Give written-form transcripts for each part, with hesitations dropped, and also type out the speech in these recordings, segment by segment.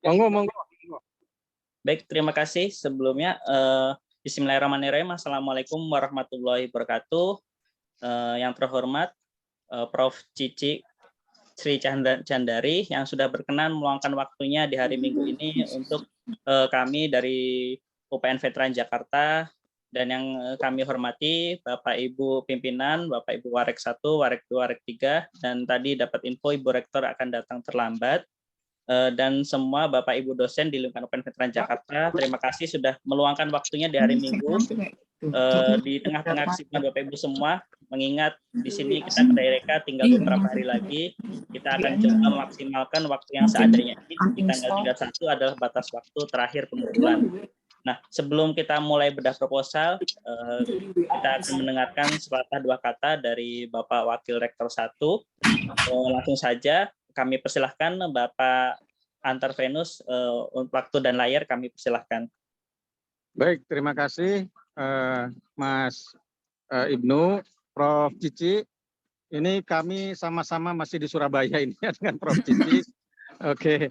Monggo, monggo. Baik, terima kasih sebelumnya. Bismillahirrahmanirrahim. Assalamualaikum warahmatullahi wabarakatuh. Yang terhormat Prof. Cici Sri Chandari yang sudah berkenan meluangkan waktunya di hari Minggu ini untuk kami dari UPN Veteran Jakarta, dan yang kami hormati Bapak Ibu pimpinan, Bapak Ibu Warek 1, Warek 2, Warek 3, dan tadi dapat info Ibu Rektor akan datang terlambat. Dan semua Bapak Ibu dosen di lingkungan UPN Veteran Jakarta, terima kasih sudah meluangkan waktunya di hari Minggu di tengah-tengah kesibukan Bapak Ibu semua, mengingat di sini kita ke daerah tinggal beberapa hari lagi, kita akan coba memaksimalkan waktu yang seadanya. Di tanggal 31 adalah batas waktu terakhir pengumpulan. Nah, sebelum kita mulai bedah proposal, kita akan mendengarkan sepatah dua kata dari Bapak Wakil Rektor 1. Langsung saja kami persilahkan Bapak Antar Venus, waktu dan layar kami persilahkan. Baik, terima kasih Mas Ibnu, Prof. Cici. Ini kami sama-sama masih di Surabaya ini ya, dengan Prof. Cici. Oke,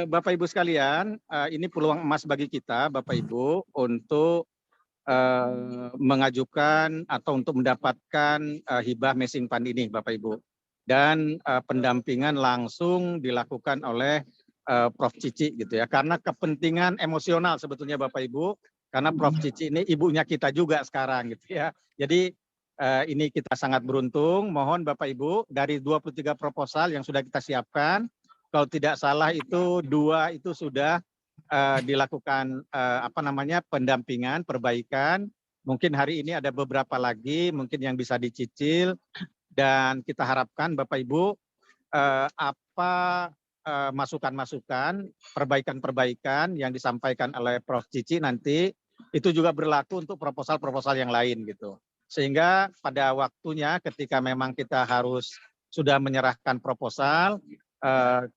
Bapak Ibu sekalian, ini peluang emas bagi kita, Bapak Ibu, untuk mengajukan atau untuk mendapatkan hibah Messing Fund ini, Bapak Ibu. Dan pendampingan langsung dilakukan oleh Prof. Cici gitu ya, karena kepentingan emosional sebetulnya Bapak Ibu, karena Prof. Cici ini ibunya kita juga sekarang gitu ya. Jadi ini kita sangat beruntung. Mohon Bapak Ibu, dari 23 proposal yang sudah kita siapkan, kalau tidak salah itu 2 itu sudah dilakukan pendampingan, perbaikan. Mungkin hari ini ada beberapa lagi mungkin yang bisa dicicil, dan kita harapkan Bapak Ibu apa masukan-masukan, perbaikan-perbaikan yang disampaikan oleh Prof. Cici nanti itu juga berlaku untuk proposal-proposal yang lain gitu. Sehingga pada waktunya ketika memang kita harus sudah menyerahkan proposal,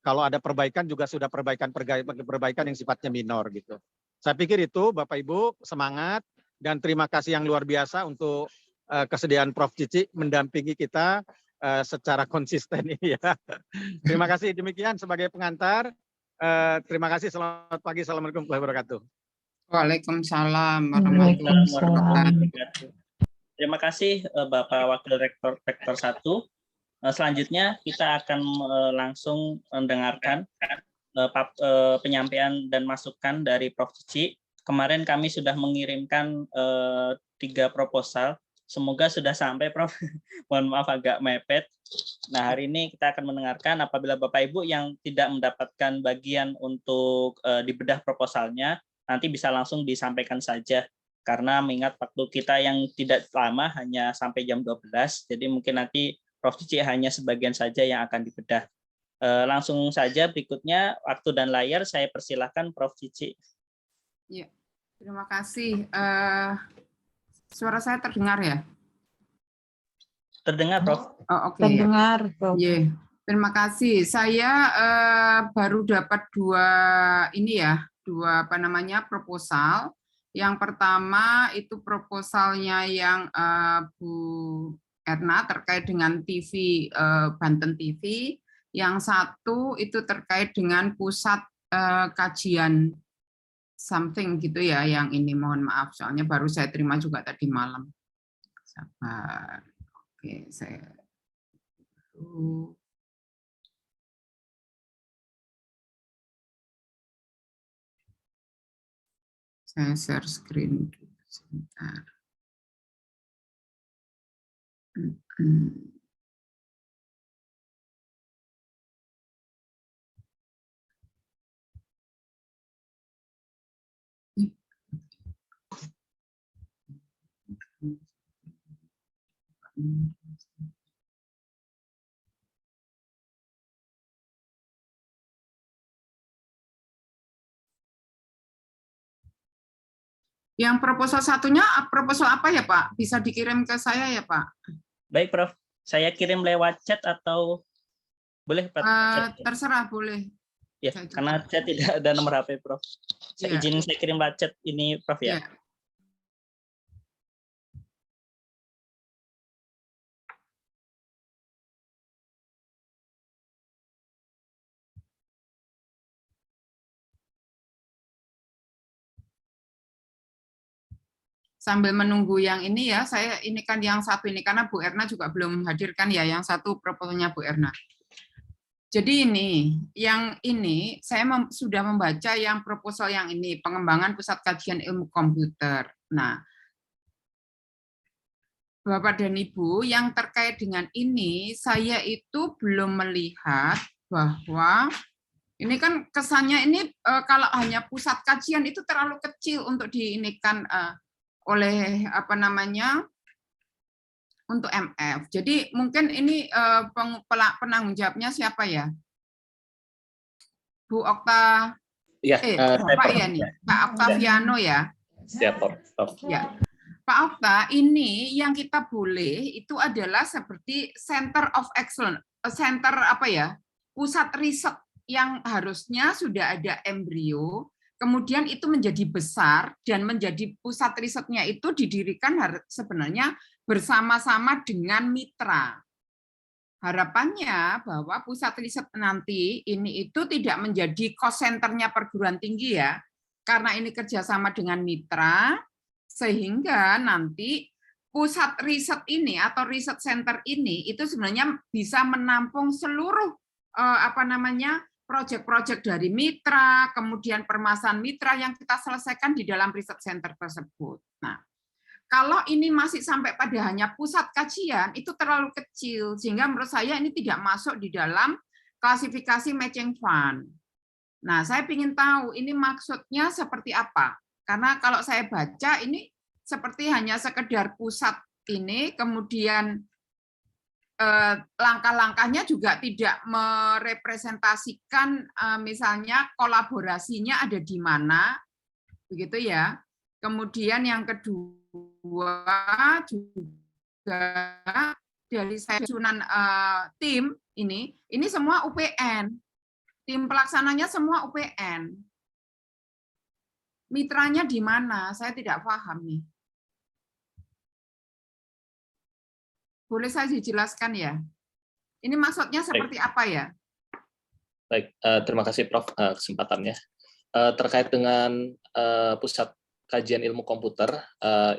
kalau ada perbaikan juga sudah perbaikan yang sifatnya minor gitu. Saya pikir itu Bapak Ibu semangat, dan terima kasih yang luar biasa untuk kesediaan Prof. Cici mendampingi kita secara konsisten ini ya. Terima kasih, demikian sebagai pengantar. Terima kasih, selamat pagi, assalamualaikum warahmatullahi wabarakatuh. Waalaikumsalam warahmatullahi wabarakatuh. Terima kasih Bapak Wakil Rektor 1. Selanjutnya kita akan langsung mendengarkan penyampaian dan masukan dari Prof. Cici. Kemarin kami sudah mengirimkan 3 proposal. Semoga sudah sampai, Prof. Mohon maaf agak mepet. Nah, hari ini kita akan mendengarkan. Apabila Bapak Ibu yang tidak mendapatkan bagian untuk dibedah proposalnya, nanti bisa langsung disampaikan saja. Karena mengingat waktu kita yang tidak lama, hanya sampai jam 12, jadi mungkin nanti Prof. Cici hanya sebagian saja yang akan dibedah. Langsung saja berikutnya, waktu dan layar saya persilahkan Prof. Cici. Ya, terima kasih. Suara saya terdengar ya? Terdengar, Prof. Oh, oke. Terdengar, Prof. Yeah. Terima kasih. Saya baru dapat 2 proposal. Yang pertama itu proposalnya yang Bu Erna terkait dengan TV Banten TV. Yang satu itu terkait dengan pusat kajian something gitu ya, yang ini mohon maaf soalnya baru saya terima juga tadi malam. Sabar. Oke, saya share screen dulu sebentar. Yang proposal satunya, proposal apa ya Pak? Bisa dikirim ke saya ya Pak? Baik, Prof. Saya kirim lewat chat atau boleh Pak? Terserah, boleh. Ya, karena saya tidak ada nomor HP, Prof. Saya izin saya kirim lewat chat ini, Prof ya. sambil menunggu yang ini ya, saya ini kan yang satu ini karena Bu Erna juga belum menghadirkan ya, yang satu proposalnya Bu Erna. Jadi yang ini saya sudah membaca yang proposal yang ini, pengembangan pusat kajian ilmu komputer. Nah, Bapak dan Ibu, yang terkait dengan ini, saya itu belum melihat bahwa ini kan kesannya ini kalau hanya pusat kajian itu terlalu kecil untuk diinikan oleh untuk MF. Jadi mungkin ini penanggung jawabnya siapa ya? Bu Okta, Ya, Pak ya nih, Pak Oktaviano ya. Siap, Prof. Ya, Pak Okta, ini yang kita boleh itu adalah seperti Center of Excellence, center pusat riset yang harusnya sudah ada embrio, kemudian itu menjadi besar dan menjadi pusat risetnya itu didirikan sebenarnya bersama-sama dengan mitra. Harapannya bahwa pusat riset nanti ini itu tidak menjadi cost center-nya perguruan tinggi ya, karena ini kerjasama dengan mitra, sehingga nanti pusat riset ini atau riset center ini itu sebenarnya bisa menampung seluruh proyek-proyek dari mitra, kemudian permasalahan mitra yang kita selesaikan di dalam riset center tersebut. Nah, kalau ini masih sampai pada hanya pusat kajian, itu terlalu kecil, sehingga menurut saya ini tidak masuk di dalam klasifikasi matching fund. Nah, saya ingin tahu ini maksudnya seperti apa. Karena kalau saya baca ini seperti hanya sekedar pusat ini, kemudian langkah-langkahnya juga tidak merepresentasikan misalnya kolaborasinya ada di mana, begitu ya. Kemudian yang kedua juga dari susunan tim ini semua UPN, tim pelaksananya semua UPN. Mitranya di mana? Saya tidak paham nih. Boleh saya dijelaskan ya? Ini maksudnya seperti apa ya? Baik, terima kasih Prof kesempatannya. Terkait dengan pusat kajian ilmu komputer,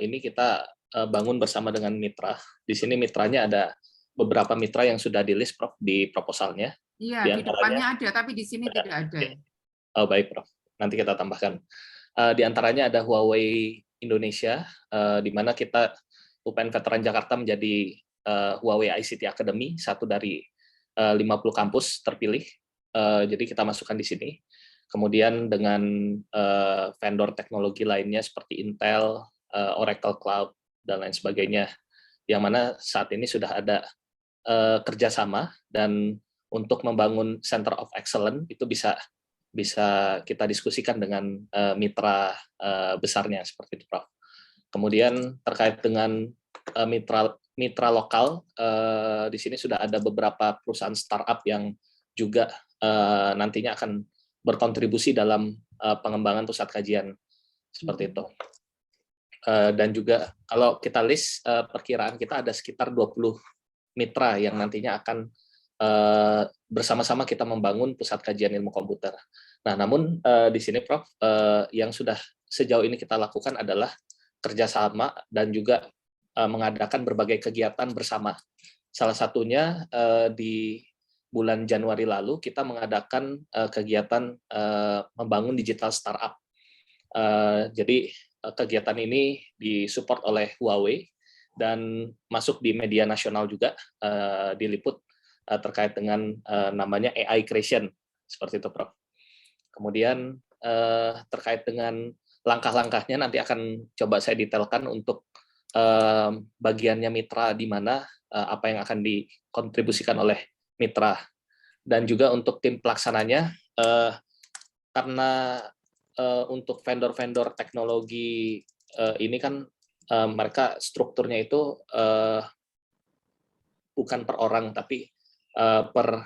ini kita bangun bersama dengan mitra. Di sini mitranya ada beberapa mitra yang sudah di-list Prof di proposalnya. Iya, di depannya ada, tapi di sini tidak ada. Oh, baik Prof, nanti kita tambahkan. Di antaranya ada Huawei Indonesia, di mana kita UPN Veteran Jakarta menjadi Huawei ICT Academy, satu dari 50 kampus terpilih. Jadi kita masukkan di sini. Kemudian dengan vendor teknologi lainnya seperti Intel, Oracle Cloud, dan lain sebagainya, yang mana saat ini sudah ada kerjasama, dan untuk membangun Center of Excellence itu bisa kita diskusikan dengan mitra besarnya seperti itu, Prof. Kemudian terkait dengan mitra lokal, di sini sudah ada beberapa perusahaan startup yang juga nantinya akan berkontribusi dalam pengembangan pusat kajian seperti itu. Dan juga kalau kita list, perkiraan kita ada sekitar 20 mitra yang nantinya akan bersama-sama kita membangun pusat kajian ilmu komputer. Nah, namun di sini Prof, yang sudah sejauh ini kita lakukan adalah kerjasama dan juga mengadakan berbagai kegiatan bersama. Salah satunya di bulan Januari lalu kita mengadakan kegiatan membangun digital startup. Jadi kegiatan ini disupport oleh Huawei dan masuk di media nasional juga, diliput terkait dengan namanya AI Creation, seperti itu Prof. Kemudian terkait dengan langkah-langkahnya nanti akan coba saya detailkan untuk bagiannya mitra di mana, apa yang akan dikontribusikan oleh mitra, dan juga untuk tim pelaksananya, karena untuk vendor-vendor teknologi ini kan mereka strukturnya itu bukan per orang tapi per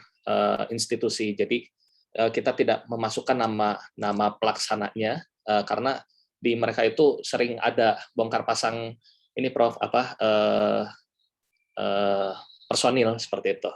institusi. Jadi kita tidak memasukkan nama pelaksananya karena di mereka itu sering ada bongkar pasang ini Prof personil seperti itu.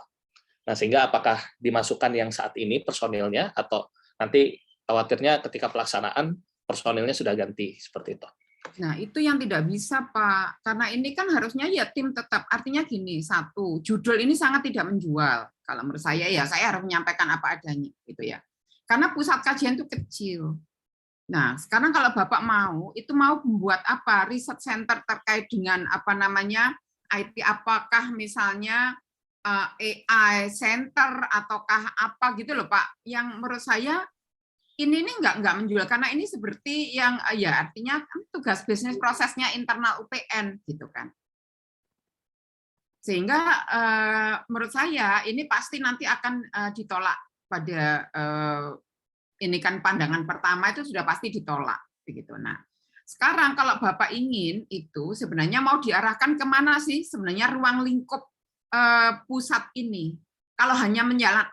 Nah, sehingga apakah dimasukkan yang saat ini personilnya atau nanti khawatirnya ketika pelaksanaan personilnya sudah ganti seperti itu. Nah, itu yang tidak bisa, Pak. Karena ini kan harusnya ya tim tetap. Artinya gini, satu, judul ini sangat tidak menjual. Kalau menurut saya ya, saya harus menyampaikan apa adanya, gitu ya. Karena pusat kajian itu kecil. Nah, sekarang kalau Bapak mau, itu mau membuat apa? Riset center terkait dengan apa namanya IT, apakah misalnya AI center ataukah apa gitu loh, Pak. Yang menurut saya ini nggak menjual karena ini seperti yang ya artinya kan tugas bisnis prosesnya internal UPN gitu kan. Sehingga menurut saya ini pasti nanti akan ditolak pada ini kan pandangan pertama itu sudah pasti ditolak begitu. Nah, sekarang kalau Bapak ingin itu sebenarnya mau diarahkan kemana sih sebenarnya ruang lingkup pusat ini? Kalau hanya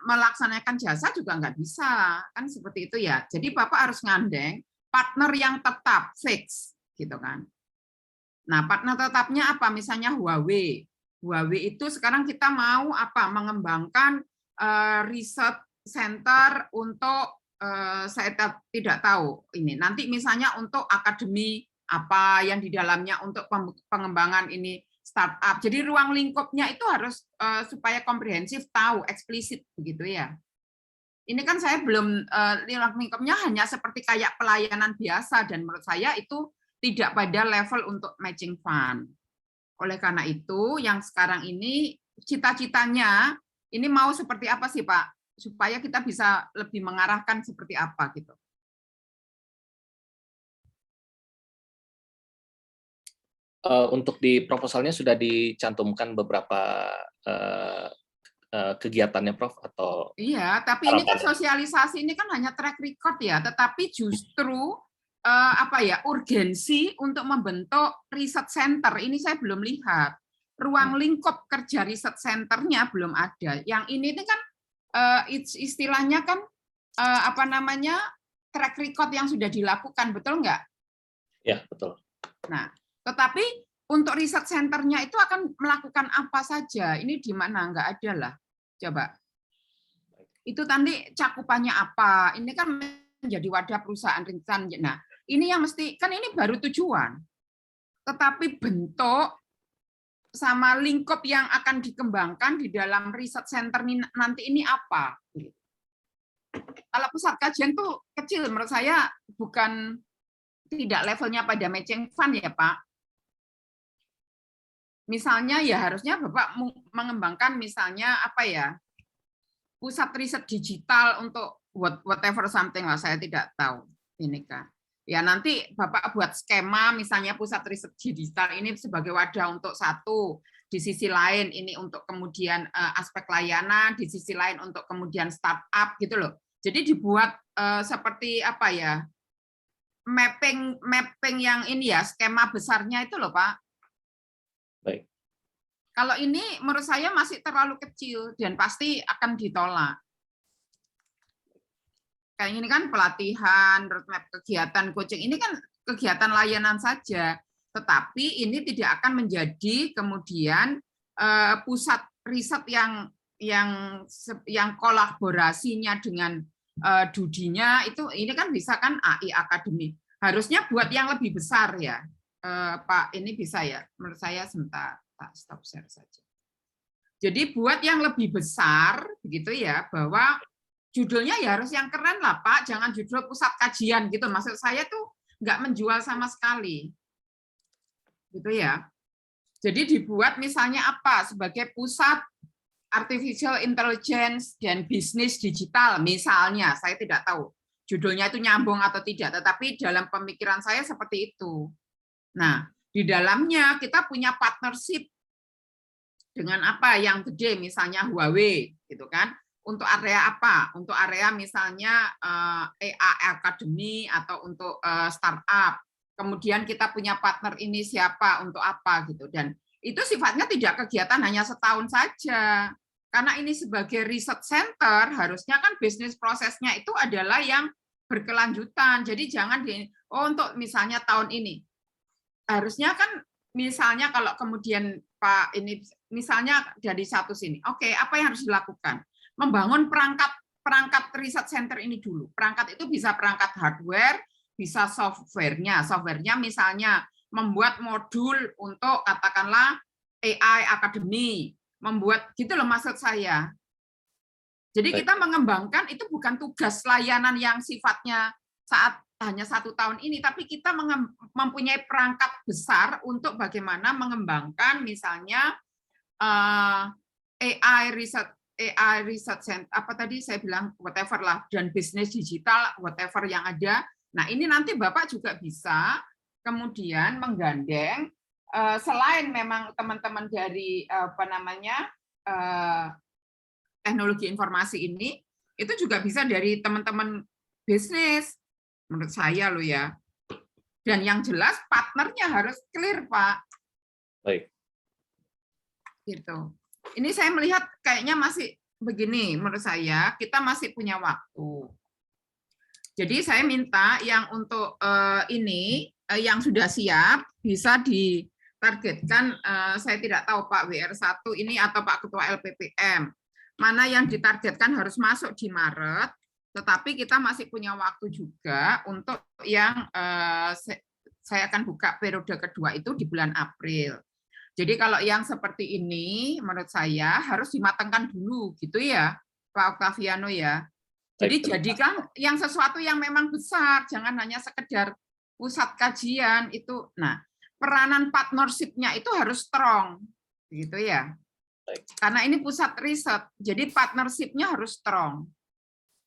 melaksanakan jasa juga nggak bisa, kan seperti itu ya. Jadi Bapak harus ngandeng partner yang tetap, fix, gitu kan. Nah, partner tetapnya apa? Misalnya Huawei. Huawei itu sekarang kita mau apa? Mengembangkan riset center untuk saya tidak tahu ini. Nanti misalnya untuk akademi apa yang di dalamnya untuk pengembangan ini startup. Jadi ruang lingkupnya itu harus supaya komprehensif, tahu, eksplisit begitu ya. Ini kan saya belum ruang lingkupnya hanya seperti kayak pelayanan biasa dan menurut saya itu tidak pada level untuk matching fund. Oleh karena itu yang sekarang ini cita-citanya ini mau seperti apa sih Pak? Supaya kita bisa lebih mengarahkan seperti apa gitu. Untuk di proposalnya sudah dicantumkan beberapa kegiatannya, Prof, atau iya, tapi ini kan sosialisasi ini kan hanya track record ya, tetapi justru apa ya urgensi untuk membentuk riset center ini saya belum lihat. Ruang lingkup kerja riset centernya belum ada. Yang ini kan istilahnya kan apa namanya track record yang sudah dilakukan, betul nggak? Ya, betul. Nah, tetapi untuk riset centernya itu akan melakukan apa saja? Ini di mana? Nggak ada lah. Coba. Itu tadi cakupannya apa? Ini kan menjadi wadah perusahaan rintisan. Nah, ini yang mesti, kan ini baru tujuan. Tetapi bentuk sama lingkup yang akan dikembangkan di dalam riset center nanti ini apa? Kalau pusat kajian tuh kecil, menurut saya bukan tidak levelnya pada matching fund ya Pak. Misalnya ya harusnya Bapak mengembangkan misalnya apa ya, pusat riset digital untuk whatever something lah, saya tidak tahu ini kan. Ya nanti Bapak buat skema misalnya pusat riset digital ini sebagai wadah untuk satu, di sisi lain ini untuk kemudian aspek layanan, di sisi lain untuk kemudian startup gitu loh. Jadi dibuat seperti apa ya, mapping yang ini ya, skema besarnya itu loh Pak. Baik. Kalau ini menurut saya masih terlalu kecil dan pasti akan ditolak. Kayak ini kan pelatihan, roadmap kegiatan coaching, ini kan kegiatan layanan saja, tetapi ini tidak akan menjadi kemudian pusat riset yang kolaborasinya dengan dudinya itu ini kan bisa kan AI Akademi. Harusnya buat yang lebih besar ya. Pak, ini bisa ya, menurut saya sebentar, tak stop share saja. Jadi buat yang lebih besar, begitu ya, bahwa judulnya ya harus yang keren lah Pak, jangan judul pusat kajian gitu. Maksud saya tuh nggak menjual sama sekali, gitu ya. Jadi dibuat misalnya apa sebagai pusat artificial intelligence dan bisnis digital, misalnya, saya tidak tahu judulnya itu nyambung atau tidak, tetapi dalam pemikiran saya seperti itu. Nah, di dalamnya kita punya partnership dengan apa yang gede, misalnya Huawei, gitu kan? Untuk area apa? Untuk area misalnya AI Academy atau untuk startup. Kemudian kita punya partner ini siapa untuk apa gitu. Dan itu sifatnya tidak kegiatan hanya setahun saja. Karena ini sebagai riset center, harusnya kan bisnis prosesnya itu adalah yang berkelanjutan. Jadi jangan untuk misalnya tahun ini. Harusnya kan misalnya kalau kemudian Pak ini misalnya dari satu sini, oke, apa yang harus dilakukan? Membangun perangkat riset center ini dulu. Perangkat itu bisa perangkat hardware, bisa softwarenya. Softwarenya misalnya membuat modul untuk katakanlah AI Academy, membuat gitu loh maksud saya. Jadi kita mengembangkan itu bukan tugas layanan yang sifatnya saat hanya 1 tahun ini, tapi kita mempunyai perangkat besar untuk bagaimana mengembangkan misalnya AI research center, apa tadi saya bilang whatever lah, dan bisnis digital whatever yang ada. Nah ini nanti Bapak juga bisa kemudian menggandeng selain memang teman-teman dari apa namanya teknologi informasi ini, itu juga bisa dari teman-teman bisnis, menurut saya loh ya. Dan yang jelas partnernya harus clear, Pak. Baik. Gitu. Ini saya melihat kayaknya masih begini, menurut saya kita masih punya waktu. Jadi saya minta yang untuk ini, yang sudah siap, bisa ditargetkan, saya tidak tahu Pak WR1 ini atau Pak Ketua LPPM, mana yang ditargetkan harus masuk di Maret, tetapi kita masih punya waktu juga untuk yang saya akan buka periode kedua itu di bulan April. Jadi kalau yang seperti ini, menurut saya harus dimatangkan dulu, gitu ya, Pak Octaviano ya. Jadi jadikan yang sesuatu yang memang besar, jangan hanya sekedar pusat kajian itu. Nah, peranan partnership-nya itu harus strong, gitu ya. Karena ini pusat riset, jadi partnership-nya harus strong.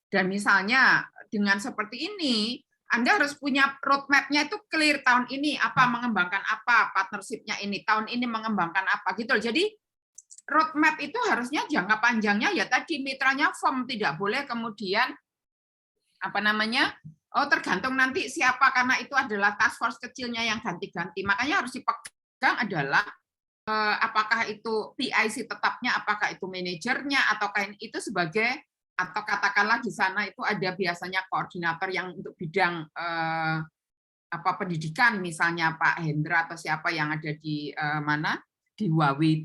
Dan misalnya dengan seperti ini, Anda harus punya roadmap-nya itu clear, tahun ini apa, mengembangkan apa, partnership-nya ini, tahun ini mengembangkan apa, gitu. Jadi roadmap itu harusnya jangka panjangnya ya tadi mitranya firm, tidak boleh kemudian apa namanya, oh tergantung nanti siapa, karena itu adalah task force kecilnya yang ganti-ganti. Makanya harus dipegang adalah apakah itu PIC tetapnya, apakah itu manajernya, ataukah itu sebagai, atau katakanlah di sana itu ada biasanya koordinator yang untuk bidang apa pendidikan, misalnya Pak Hendra atau siapa yang ada di mana di Huawei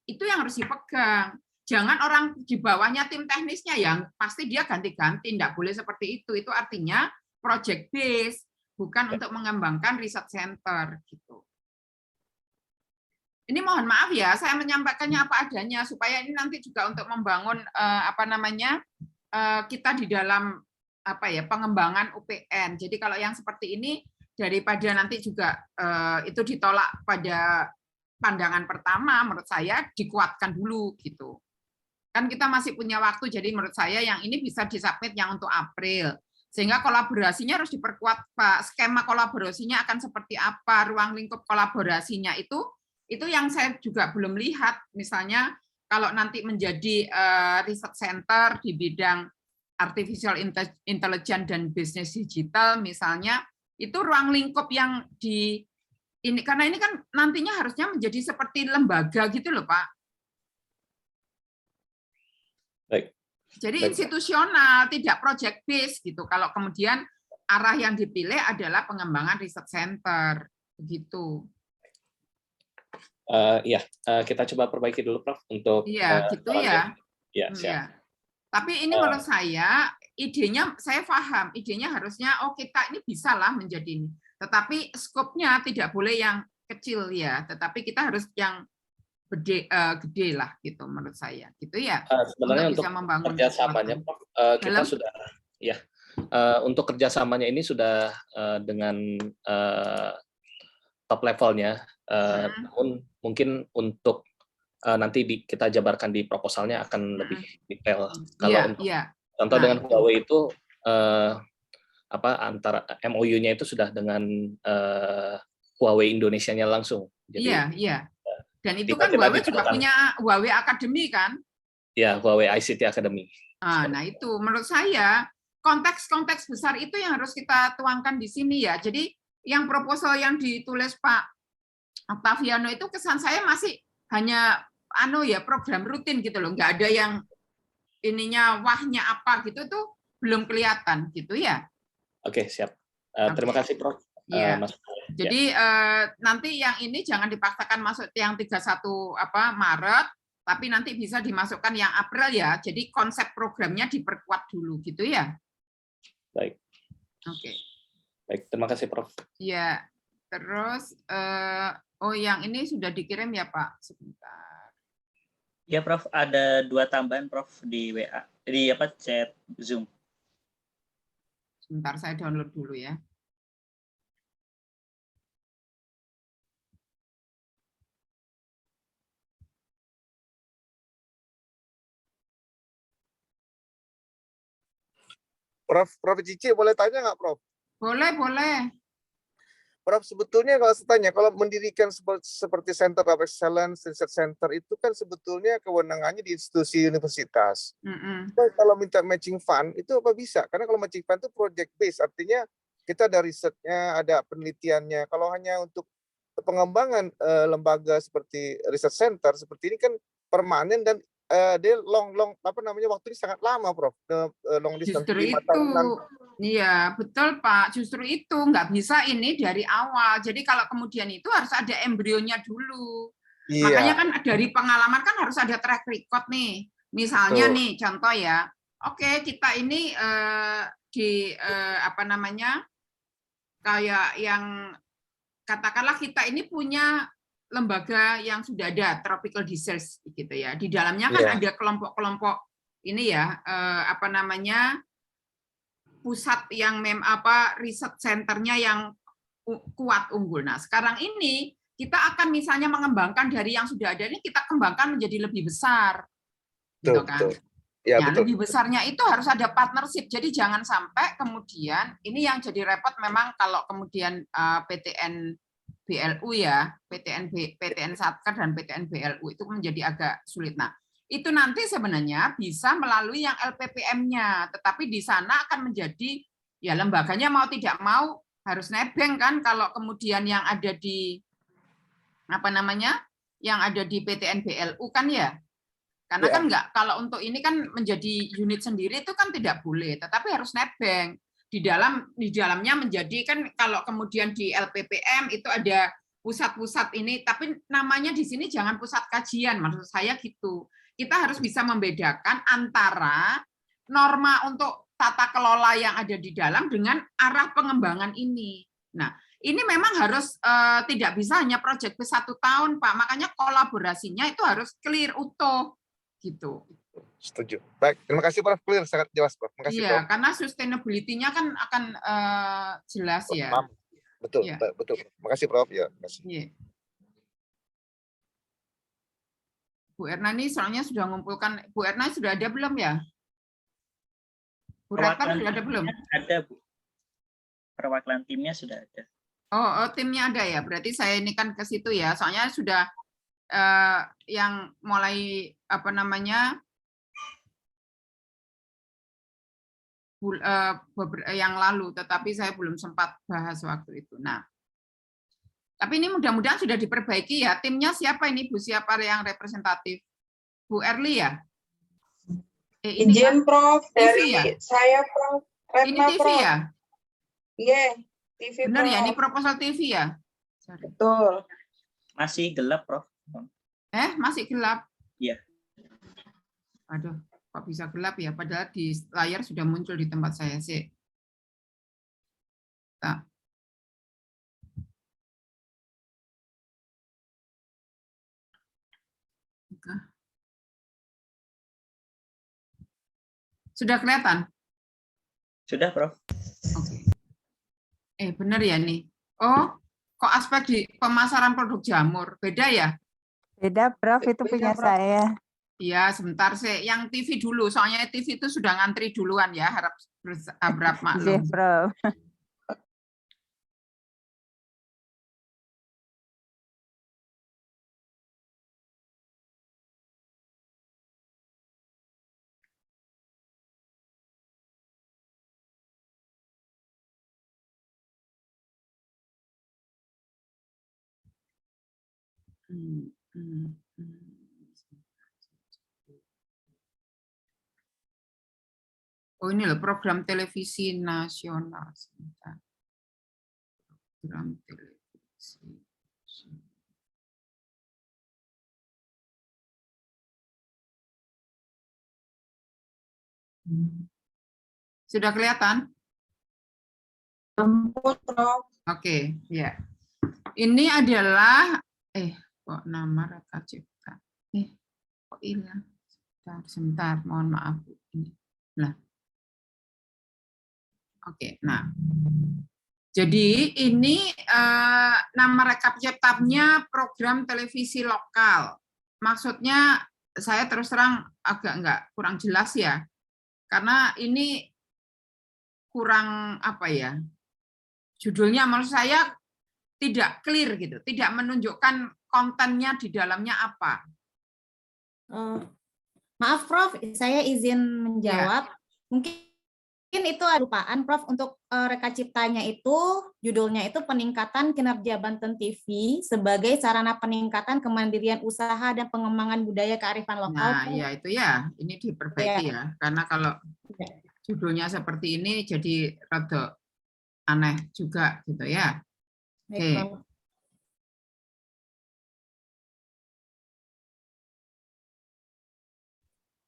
itu yang harus dipegang. Jangan orang di bawahnya tim teknisnya yang pasti dia ganti-ganti, tidak boleh seperti itu. Itu artinya project base, bukan untuk mengembangkan riset center gitu. Ini mohon maaf ya, saya menyampaikannya apa adanya supaya ini nanti juga untuk membangun apa namanya kita di dalam apa ya pengembangan UPN. Jadi kalau yang seperti ini daripada nanti juga itu ditolak pada pandangan pertama, menurut saya dikuatkan dulu gitu. Kan kita masih punya waktu, jadi menurut saya yang ini bisa disubmit yang untuk April. Sehingga kolaborasinya harus diperkuat, Pak. Skema kolaborasinya akan seperti apa, ruang lingkup kolaborasinya itu yang saya juga belum lihat. Misalnya kalau nanti menjadi riset center di bidang artificial intelligence dan bisnis digital misalnya, itu ruang lingkup yang di ini, karena ini kan nantinya harusnya menjadi seperti lembaga gitu loh, Pak. Baik. Jadi institusional, tidak project based gitu. Kalau kemudian arah yang dipilih adalah pengembangan riset center, begitu. Ya, kita coba perbaiki dulu, Prof, untuk gitu ya. Ya, siap. Ya. Tapi ini menurut saya idenya saya paham, idenya harusnya kita ini bisa lah menjadi ini. Tetapi skopnya tidak boleh yang kecil ya, tetapi kita harus yang gede lah gitu menurut saya. Gitu ya. Sebenarnya untuk bisa membangun kerjasamanya, Prof, kita sudah ya untuk kerjasamanya ini sudah dengan top levelnya. Namun mungkin untuk nanti kita jabarkan di proposalnya akan lebih detail. Kalau untuk contoh dengan Huawei itu antara MOU-nya itu sudah dengan Huawei Indonesia-nya langsung. Jadi, iya. Dan itu kan Huawei juga punya Huawei Academy kan? Ya, Huawei ICT Academy. Nah itu menurut saya konteks-konteks besar itu yang harus kita tuangkan di sini ya. Jadi yang proposal yang ditulis Pak Octaviano itu kesan saya masih hanya program rutin gitu loh, nggak ada yang ininya wahnya apa gitu tuh belum kelihatan gitu ya. Oke, siap. Terima kasih Prof. Mas. Jadi nanti yang ini jangan dipaksakan masuk yang 31 Maret, tapi nanti bisa dimasukkan yang April ya. Jadi konsep programnya diperkuat dulu gitu ya. Baik. Oke. Baik, terima kasih Prof. Ya, terus oh yang ini sudah dikirim ya Pak, sebentar. Ya Prof, ada 2 tambahan Prof di WA, di chat Zoom. Sebentar saya download dulu ya. Prof Cici boleh tanya nggak Prof? Boleh, boleh. Prof, sebetulnya kalau saya tanya, kalau mendirikan seperti Center of Excellence, Research Center itu kan sebetulnya kewenangannya di institusi universitas. Kalau minta matching fund itu apa bisa? Karena kalau matching fund itu project based, artinya kita ada risetnya, ada penelitiannya. Kalau hanya untuk pengembangan lembaga seperti research center seperti ini kan permanen dan dia waktunya sangat lama, Prof. Long distance, Justru 5 itu, tahunan. iya betul Pak. Justru itu nggak bisa ini dari awal. Jadi kalau kemudian itu harus ada embrionya dulu. Iya. Makanya kan dari pengalaman kan harus ada track record nih. Misalnya Betul. nih contoh ya. Oke, kita ini kayak yang katakanlah kita ini punya lembaga yang sudah ada tropical disease gitu ya. Di dalamnya kan ada kelompok-kelompok ini ya pusat yang riset centernya yang kuat unggul. Nah, sekarang ini kita akan misalnya mengembangkan dari yang sudah ada ini kita kembangkan menjadi lebih besar. Gitu kan. Betul. Ya, nah, betul. lebih besarnya itu harus ada partnership. Jadi jangan sampai kemudian ini yang jadi repot memang kalau kemudian PTN BLU ya, PTN Satker dan PTN BLU itu menjadi agak sulit. Nah, itu nanti sebenarnya bisa melalui yang LPPM-nya, tetapi di sana akan menjadi ya lembaganya mau tidak mau harus nebeng kan kalau kemudian yang ada di yang ada di PTN BLU kan ya. Karena kan enggak, kalau untuk ini kan menjadi unit sendiri itu kan tidak boleh, tetapi harus nebeng. Di dalamnya menjadi kan kalau kemudian di LPPM itu ada pusat-pusat ini, tapi namanya di sini jangan pusat kajian, maksud saya gitu. Kita harus bisa membedakan antara norma untuk tata kelola yang ada di dalam dengan arah pengembangan ini. Nah, ini memang harus tidak bisa hanya proyek B1 tahun, Pak. Makanya kolaborasinya itu harus clear, utuh. Gitu. Setuju. Baik, terima kasih Prof. Clear, sangat jelas Prof. Terima kasih Iya, Prof. karena sustainability-nya kan akan jelas ya. Betul, ya. betul. Terima kasih Prof. Ya, terima kasih. Iya. Bu Erna ini soalnya sudah mengumpulkan, Bu Erna sudah ada belum ya? Bu Rektor sudah ada belum? Ada Bu. Perwakilan timnya sudah ada. Oh, timnya ada ya. Berarti saya ini kan ke situ ya. Soalnya sudah yang mulai yang lalu, tetapi saya belum sempat bahas waktu itu. Nah, tapi ini mudah-mudahan sudah diperbaiki ya. Timnya siapa ini Bu? Siapa yang representatif? Bu Erli ya? Ini izin Prof, dari ya? saya Prof. Ini TV Prof. Ya? Iya, TV benar Prof. Ya, ini proposal TV ya? Betul. Masih gelap Prof. Masih gelap? Iya. Aduh, kok bisa gelap ya? Padahal di layar sudah muncul di tempat saya sih. Nah. Sudah kelihatan? Sudah, Prof. Oke. Benar ya nih. Oh, kok aspek di pemasaran produk jamur beda ya? Beda, Prof. Itu beda, punya Prof. Saya. Iya, sebentar sih. Yang TV dulu, soalnya TV itu sudah ngantri duluan ya, harap maklum. Iya, Prof. Oh ini loh program televisi nasional. Program televisi. Sudah kelihatan? ampun, Prof. Oke, ya. Ini adalah kok nama Raka Cipta. Kok hilang? Sebentar, mohon maaf. Ini. Nah. Oke, nah. Jadi ini nama rekap ciptanya program televisi lokal. Maksudnya saya terus terang agak kurang jelas ya. Karena ini kurang apa ya? Judulnya menurut saya tidak clear gitu, tidak menunjukkan kontennya di dalamnya apa. Maaf Prof, saya izin menjawab. Ya. Mungkin itu lupaan Prof, untuk reka ciptanya itu judulnya itu peningkatan kinerja Banten TV sebagai sarana peningkatan kemandirian usaha dan pengembangan budaya kearifan lokal. Nah, ya itu ya, ini diperbaiki ya. Karena kalau judulnya seperti ini jadi rada aneh juga gitu ya. Oke.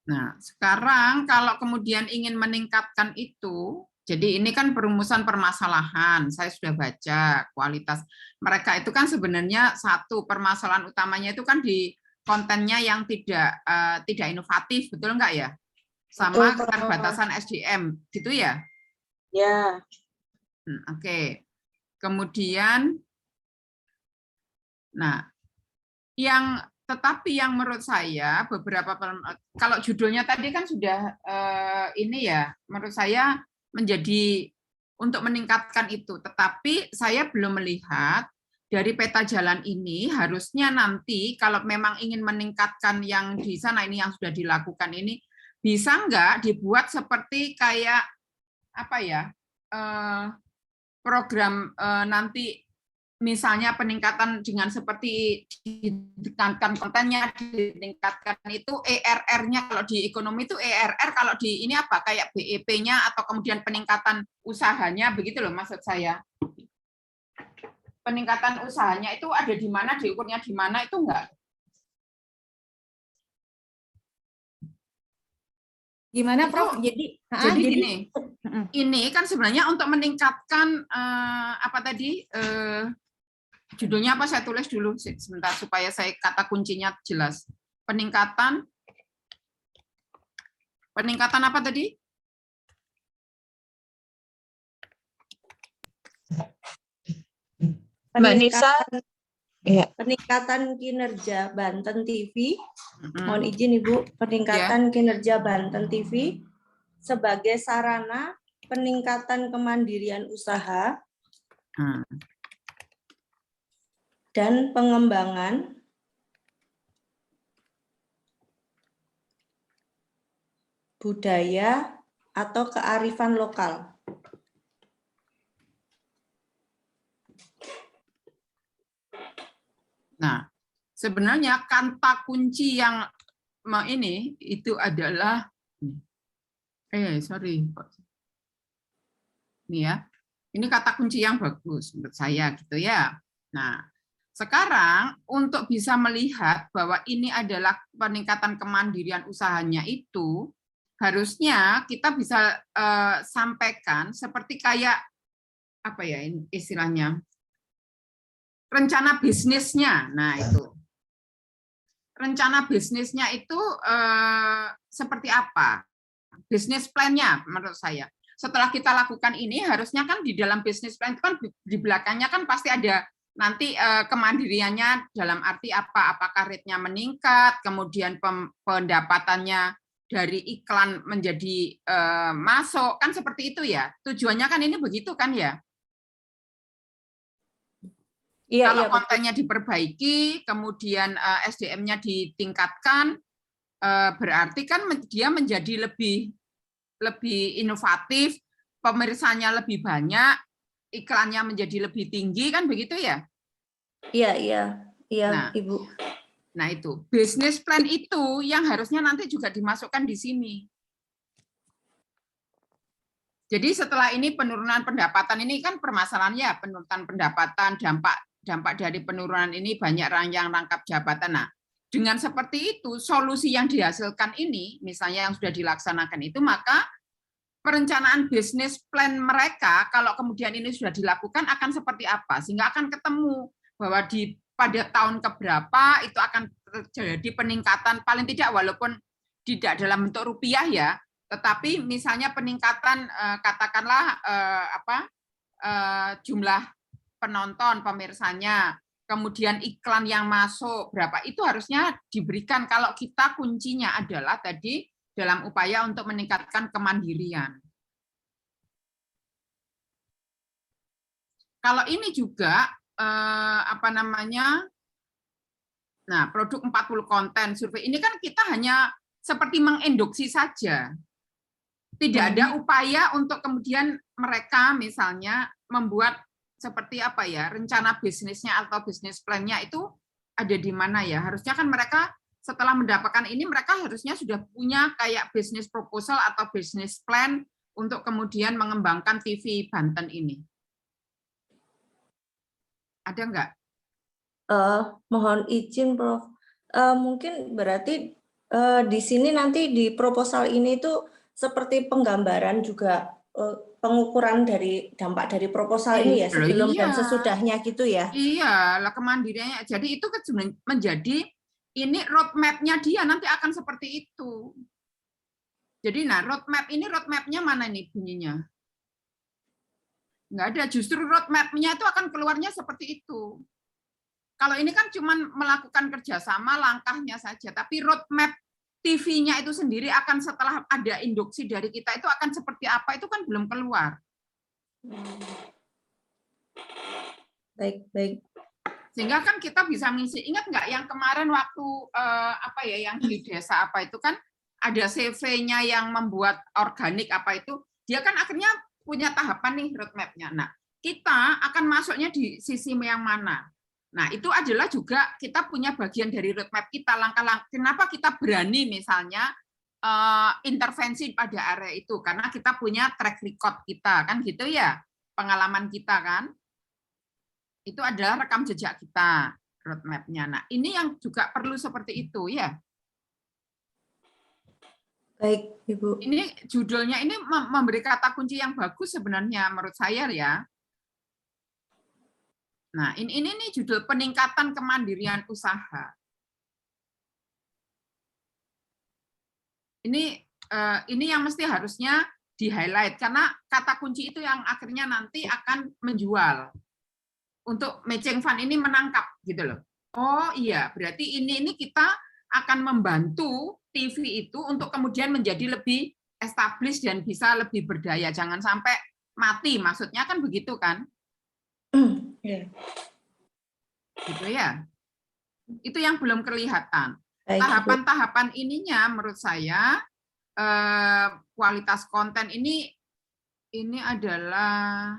Nah, sekarang kalau kemudian ingin meningkatkan itu, jadi ini kan perumusan permasalahan, saya sudah baca kualitas. Mereka itu kan sebenarnya satu permasalahan utamanya itu kan di kontennya yang tidak inovatif, betul enggak ya? Sama keterbatasan SDM, gitu ya? Ya. Oke. Kemudian, nah, tetapi yang menurut saya beberapa, kalau judulnya tadi kan sudah ini ya, menurut saya menjadi untuk meningkatkan itu. Tetapi saya belum melihat dari peta jalan ini harusnya nanti kalau memang ingin meningkatkan yang di sana ini yang sudah dilakukan ini, bisa nggak dibuat seperti kayak apa ya, program nanti misalnya peningkatan dengan seperti ditingkatkan kontennya, ditingkatkan itu ERR-nya, kalau di ekonomi itu ERR, kalau di ini apa, kayak BEP-nya atau kemudian peningkatan usahanya, begitu loh maksud saya. Peningkatan usahanya itu ada di mana, diukurnya di mana, itu enggak? Gimana Prof? Jadi ini kan sebenarnya untuk meningkatkan apa tadi, judulnya apa, saya tulis dulu sebentar supaya saya kata kuncinya jelas. Peningkatan apa tadi? Mbak Nisa. Peningkatan kinerja Banten TV. Mohon izin Ibu, peningkatan kinerja Banten TV sebagai sarana peningkatan kemandirian usaha dan pengembangan budaya atau kearifan lokal. Nah, sebenarnya kata kunci yang ini itu adalah sorry. Ini ya. Ini kata kunci yang bagus menurut saya gitu ya. Nah, sekarang untuk bisa melihat bahwa ini adalah peningkatan kemandirian usahanya itu, harusnya kita bisa sampaikan seperti kayak apa ya istilahnya, rencana bisnisnya. Nah itu rencana bisnisnya itu seperti apa, bisnis plan-nya menurut saya. Setelah kita lakukan ini harusnya kan di dalam bisnis plan itu kan di belakangnya kan pasti ada nanti kemandiriannya dalam arti apa, apakah rate-nya meningkat, kemudian pendapatannya dari iklan menjadi masuk, kan seperti itu ya. Tujuannya kan ini begitu kan ya. Iya, kalau kontennya diperbaiki, kemudian SDM-nya ditingkatkan, berarti kan dia menjadi lebih inovatif, pemirsanya lebih banyak, iklannya menjadi lebih tinggi, kan begitu ya? Iya, nah, Ibu. Nah itu, bisnis plan itu yang harusnya nanti juga dimasukkan di sini. Jadi setelah ini penurunan pendapatan ini kan permasalahannya penurunan pendapatan, dampak dari penurunan ini banyak yang rangkap jabatan. Nah, dengan seperti itu, solusi yang dihasilkan ini, misalnya yang sudah dilaksanakan itu, maka perencanaan bisnis plan mereka kalau kemudian ini sudah dilakukan akan seperti apa, sehingga akan ketemu bahwa pada tahun keberapa itu akan terjadi peningkatan, paling tidak walaupun tidak dalam bentuk rupiah ya, tetapi misalnya peningkatan katakanlah jumlah penonton, pemirsanya, kemudian iklan yang masuk berapa, itu harusnya diberikan kalau kita kuncinya adalah tadi dalam upaya untuk meningkatkan kemandirian. Kalau ini juga nah, produk 40 konten survei ini kan kita hanya seperti menginduksi saja. Tidak ada upaya untuk kemudian mereka misalnya membuat seperti apa ya, rencana bisnisnya atau bisnis plan-nya itu ada di mana ya. Harusnya kan mereka setelah mendapatkan ini mereka harusnya sudah punya kayak bisnis proposal atau bisnis plan untuk kemudian mengembangkan TV Banten ini. Ada enggak? Mohon izin, Prof. Mungkin berarti di sini nanti di proposal ini tuh seperti penggambaran juga pengukuran dari dampak dari proposal ini ya, sebelum dan sesudahnya gitu ya. Iya, lah kemandiriannya. Jadi itu menjadi ini roadmap-nya dia nanti akan seperti itu. Jadi nah roadmap-nya mana nih bunyinya? Nggak ada, justru roadmap-nya itu akan keluarnya seperti itu. Kalau ini kan cuma melakukan kerjasama langkahnya saja, tapi roadmap TV-nya itu sendiri akan setelah ada induksi dari kita itu akan seperti apa itu kan belum keluar. Baik. Sehingga kan kita bisa mengisi. Ingat nggak yang kemarin waktu yang di desa apa itu kan ada CV-nya yang membuat organik apa itu, dia kan akhirnya punya tahapan nih roadmap-nya. Nah, kita akan masuknya di sisi yang mana? Nah, itu adalah juga kita punya bagian dari roadmap kita, langkah-langkah. Kenapa kita berani misalnya intervensi pada area itu? Karena kita punya track record kita, kan gitu ya, pengalaman kita kan. Itu adalah rekam jejak kita, roadmap-nya. Nah, ini yang juga perlu seperti itu ya. Baik, Ibu. Ini judulnya ini memberi kata kunci yang bagus sebenarnya menurut saya ya. Nah, ini nih judul peningkatan kemandirian usaha. Ini yang mesti harusnya di-highlight karena kata kunci itu yang akhirnya nanti akan menjual. Untuk matching fund ini menangkap gitu loh. Oh iya, berarti ini kita akan membantu TV itu untuk kemudian menjadi lebih established dan bisa lebih berdaya. Jangan sampai mati, maksudnya kan begitu kan? Gitu ya. Itu yang belum kelihatan. Tahapan-tahapan ininya menurut saya kualitas konten ini adalah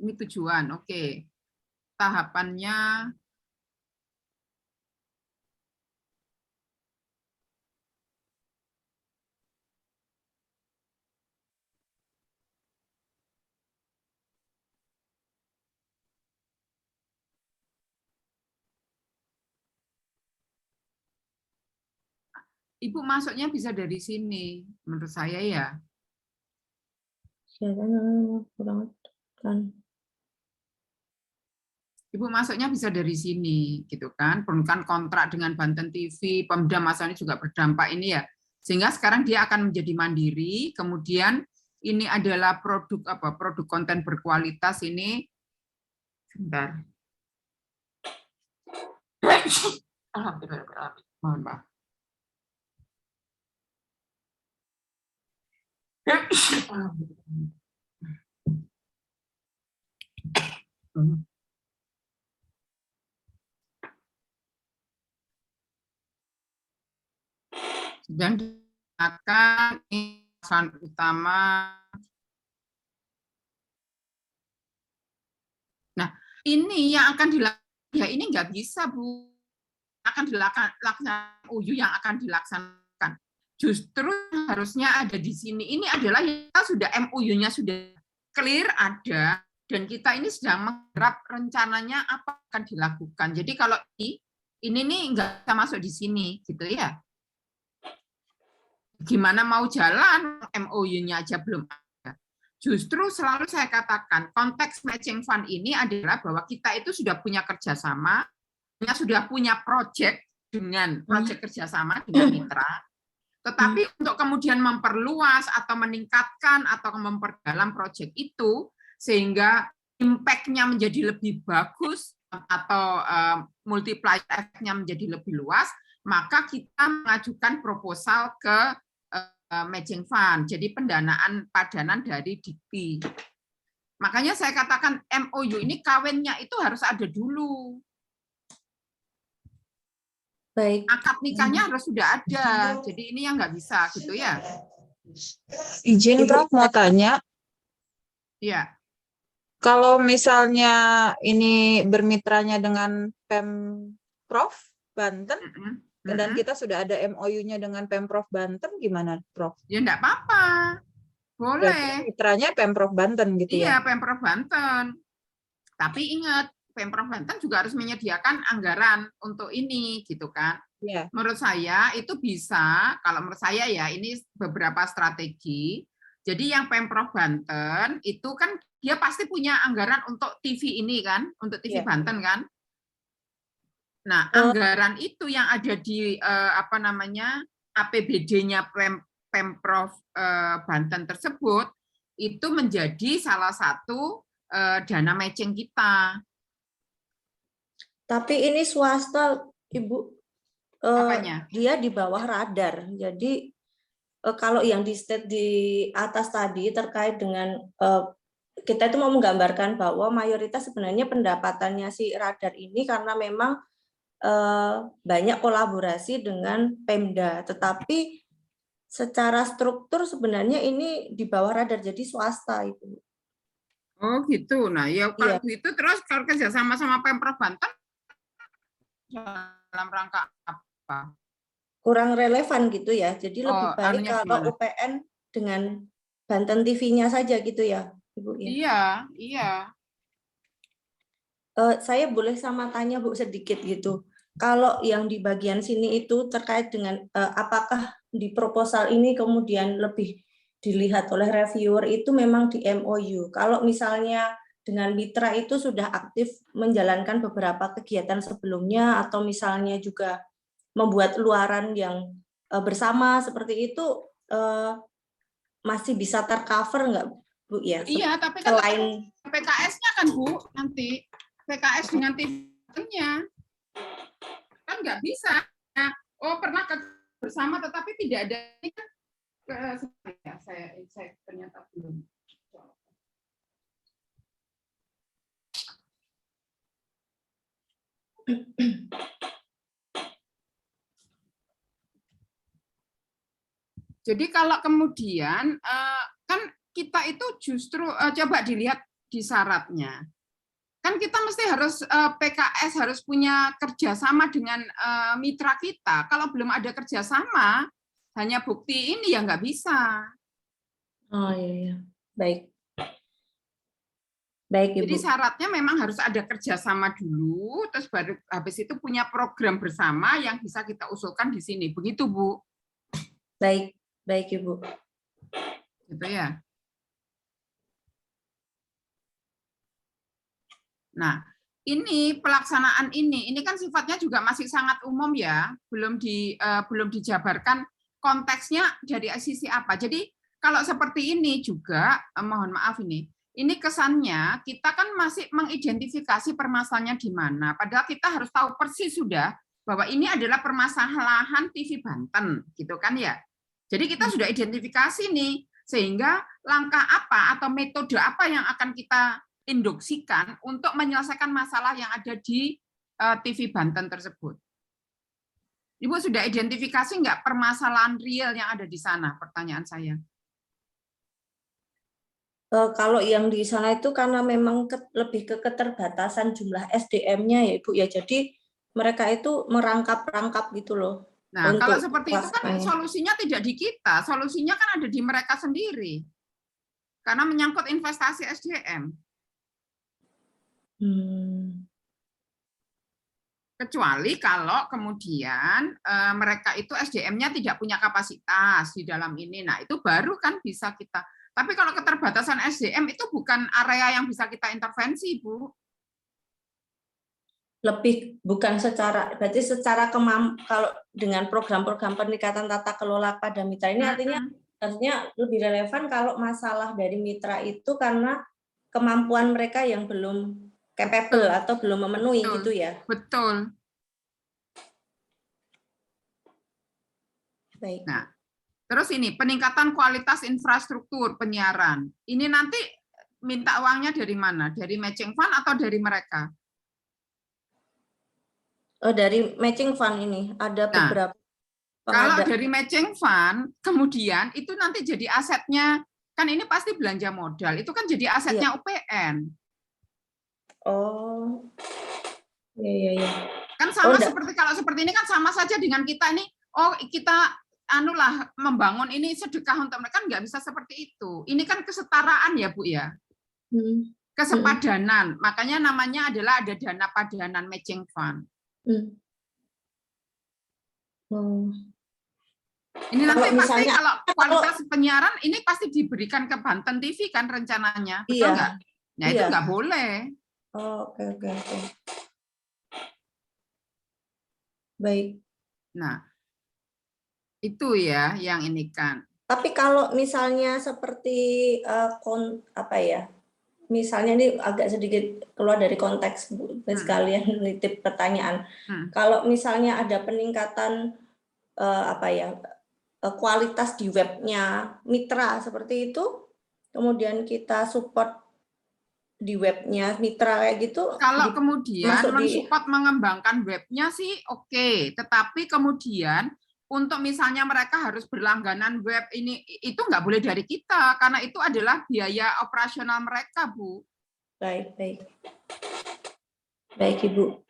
ini tujuan. Oke. Tahapannya Ibu masuknya bisa dari sini, menurut saya ya. Ibu masuknya bisa dari sini, gitu kan? Perlukan kontrak dengan Banten TV, Pemda masalahnya juga berdampak ini ya. Sehingga sekarang dia akan menjadi mandiri. Kemudian ini adalah produk konten berkualitas ini. Sebentar. Alhamdulillah, mohon maaf. Dan akan pesan utama. Nah, ini yang akan dilakukan ya ini nggak bisa Bu, akan dilaksanakan UU yang akan dilaksanakan. Justru harusnya ada di sini. Ini adalah kita sudah MOU-nya sudah clear ada dan kita ini sedang menggarap rencananya apa akan dilakukan. Jadi kalau ini nih nggak bisa masuk di sini gitu ya. Gimana mau jalan, MOU-nya aja belum ada. Justru selalu saya katakan, konteks matching fund ini adalah bahwa kita itu sudah punya kerjasama, sudah punya proyek dengan proyek kerjasama dengan mitra, tetapi untuk kemudian memperluas atau meningkatkan atau memperdalam proyek itu, sehingga impact-nya menjadi lebih bagus atau multiplier effect-nya menjadi lebih luas, maka kita mengajukan proposal ke matching fund, jadi pendanaan padanan dari DIKPI. Makanya saya katakan MOU ini kawinnya itu harus ada dulu. Baik. Akad nikahnya harus sudah ada, jadi ini yang nggak bisa gitu ya. Izin Prof mau tanya, Iya. kalau misalnya ini bermitranya dengan Pemprov Banten, dan kita sudah ada MOU-nya dengan Pemprov Banten, gimana, Prof? Ya enggak apa-apa. Boleh. Berarti mitranya Pemprov Banten gitu ya? Iya, Pemprov Banten. Tapi ingat, Pemprov Banten juga harus menyediakan anggaran untuk ini, gitu kan. Iya. Menurut saya itu bisa, kalau menurut saya ya, ini beberapa strategi. Jadi yang Pemprov Banten itu kan dia pasti punya anggaran untuk TV ini kan, untuk TV Banten kan. Nah, anggaran itu yang ada di APBD-nya Pemprov Banten tersebut itu menjadi salah satu dana matching kita. Tapi ini swasta, Ibu. Apanya? Dia di bawah radar. Jadi kalau yang di state di atas tadi terkait dengan kita itu mau menggambarkan bahwa mayoritas sebenarnya pendapatannya si radar ini karena memang banyak kolaborasi dengan Pemda, tetapi secara struktur sebenarnya ini di bawah radar, jadi swasta itu. Oh gitu. Nah ya kalau gitu terus kalau kerja sama Pemprov Banten dalam rangka apa? Kurang relevan gitu ya, jadi lebih baik kalau UPN dengan Banten TV-nya saja gitu ya, Ibu ya. Iya, iya. Saya boleh sama tanya Bu sedikit gitu. Kalau yang di bagian sini itu terkait dengan apakah di proposal ini kemudian lebih dilihat oleh reviewer itu memang di MOU. Kalau misalnya dengan mitra itu sudah aktif menjalankan beberapa kegiatan sebelumnya atau misalnya juga membuat luaran yang bersama seperti itu masih bisa tercover nggak Bu ya? Iya, tapi kan selain PKS-nya kan Bu nanti PKS dengan TV-nya kan nggak bisa. Nah, pernah bersama tetapi tidak ada ini kan saya ternyata belum. Jadi kalau kemudian kan kita itu justru coba dilihat di syaratnya. Kan kita mesti harus PKS harus punya kerjasama dengan mitra kita. Kalau belum ada kerjasama, hanya bukti ini ya nggak bisa. Oh iya, baik. Baik, Ibu. Jadi syaratnya memang harus ada kerjasama dulu, terus baru habis itu punya program bersama yang bisa kita usulkan di sini. Begitu, Bu. Baik, baik Ibu. Gitu ya. Nah, ini pelaksanaan ini kan sifatnya juga masih sangat umum ya, belum dijabarkan konteksnya dari sisi apa. Jadi kalau seperti ini juga, mohon maaf ini kesannya kita kan masih mengidentifikasi permasalahannya di mana. Padahal kita harus tahu persis sudah bahwa ini adalah permasalahan TV Banten, gitu kan ya. Jadi kita sudah identifikasi nih, sehingga langkah apa atau metode apa yang akan kita induksikan untuk menyelesaikan masalah yang ada di TV Banten tersebut. Ibu sudah identifikasi nggak permasalahan real yang ada di sana? Pertanyaan saya. Kalau yang di sana itu karena memang lebih ke keterbatasan jumlah SDM-nya ya Ibu ya, jadi mereka itu merangkap-rangkap gitu loh. Nah, kalau seperti itu kan solusinya tidak di kita, solusinya kan ada di mereka sendiri. Karena menyangkut investasi SDM. Kecuali kalau kemudian mereka itu SDM-nya tidak punya kapasitas di dalam ini. Nah, itu baru kan bisa kita. Tapi kalau keterbatasan SDM itu bukan area yang bisa kita intervensi, Bu. Lebih bukan secara, berarti secara kalau dengan program-program peningkatan tata kelola pada mitra ini artinya lebih relevan kalau masalah dari mitra itu karena kemampuan mereka yang belum capable atau belum memenuhi gitu ya. Betul. Baik. Nah, terus ini peningkatan kualitas infrastruktur penyiaran. Ini nanti minta uangnya dari mana? Dari matching fund atau dari mereka? Dari matching fund ini ada beberapa. Kalau dari matching fund, kemudian itu nanti jadi asetnya, kan ini pasti belanja modal, itu kan jadi asetnya UPN. Oh, iya. Kan sama seperti kalau seperti ini kan sama saja dengan kita ini. Oh, kita anulah membangun ini sedekah untuk mereka, kan nggak bisa seperti itu. Ini kan kesetaraan ya Bu ya. Kesepadanan. Makanya namanya adalah ada dana padanan matching fund. Ini nanti pasti kalau kualitas penyiaran ini pasti diberikan ke Banten TV kan rencananya, betul nggak? Nah itu nggak boleh. Oke. Baik. Nah itu ya yang ini kan. Tapi kalau misalnya seperti misalnya ini agak sedikit keluar dari konteks sekalian nitip pertanyaan. Kalau misalnya ada peningkatan kualitas di webnya mitra seperti itu, kemudian kita support di webnya mitra kayak gitu. Kalau kemudian mensupport mengembangkan webnya sih oke, tetapi kemudian untuk misalnya mereka harus berlangganan web ini itu nggak boleh dari kita karena itu adalah biaya operasional mereka, Bu. Baik Ibu.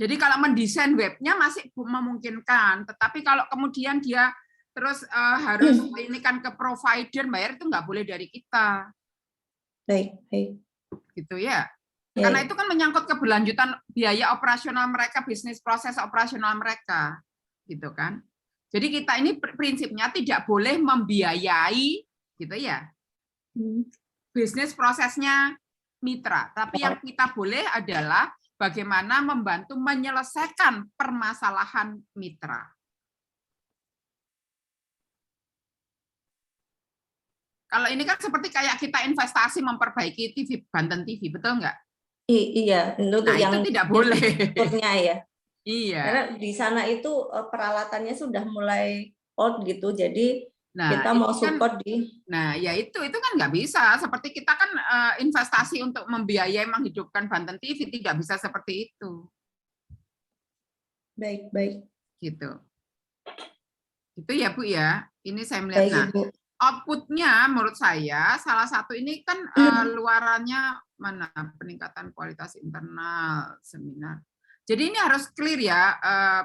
Jadi kalau mendesain webnya masih memungkinkan, tetapi kalau kemudian dia terus harus ini kan ke provider bayar itu nggak boleh dari kita. Baik. Gitu ya. Karena itu kan menyangkut keberlanjutan biaya operasional mereka, bisnis proses operasional mereka, gitu kan. Jadi kita ini prinsipnya tidak boleh membiayai, gitu ya, bisnis prosesnya mitra. Tapi yang kita boleh adalah bagaimana membantu menyelesaikan permasalahan mitra. Kalau ini kan seperti kayak kita investasi memperbaiki TV Banten TV, betul nggak? Iya, untuk yang itu tidak boleh. Ya. Iya. Karena di sana itu peralatannya sudah mulai old gitu, jadi kita mau support di. Nah, ya itu kan nggak bisa. Seperti kita kan investasi untuk membiayai menghidupkan Banten TV tidak bisa seperti itu. Baik. Gitu. Itu ya Bu ya. Ini saya melihat. Nah, outputnya menurut saya salah satu ini kan luarannya mana peningkatan kualitas internal seminar. Jadi ini harus clear ya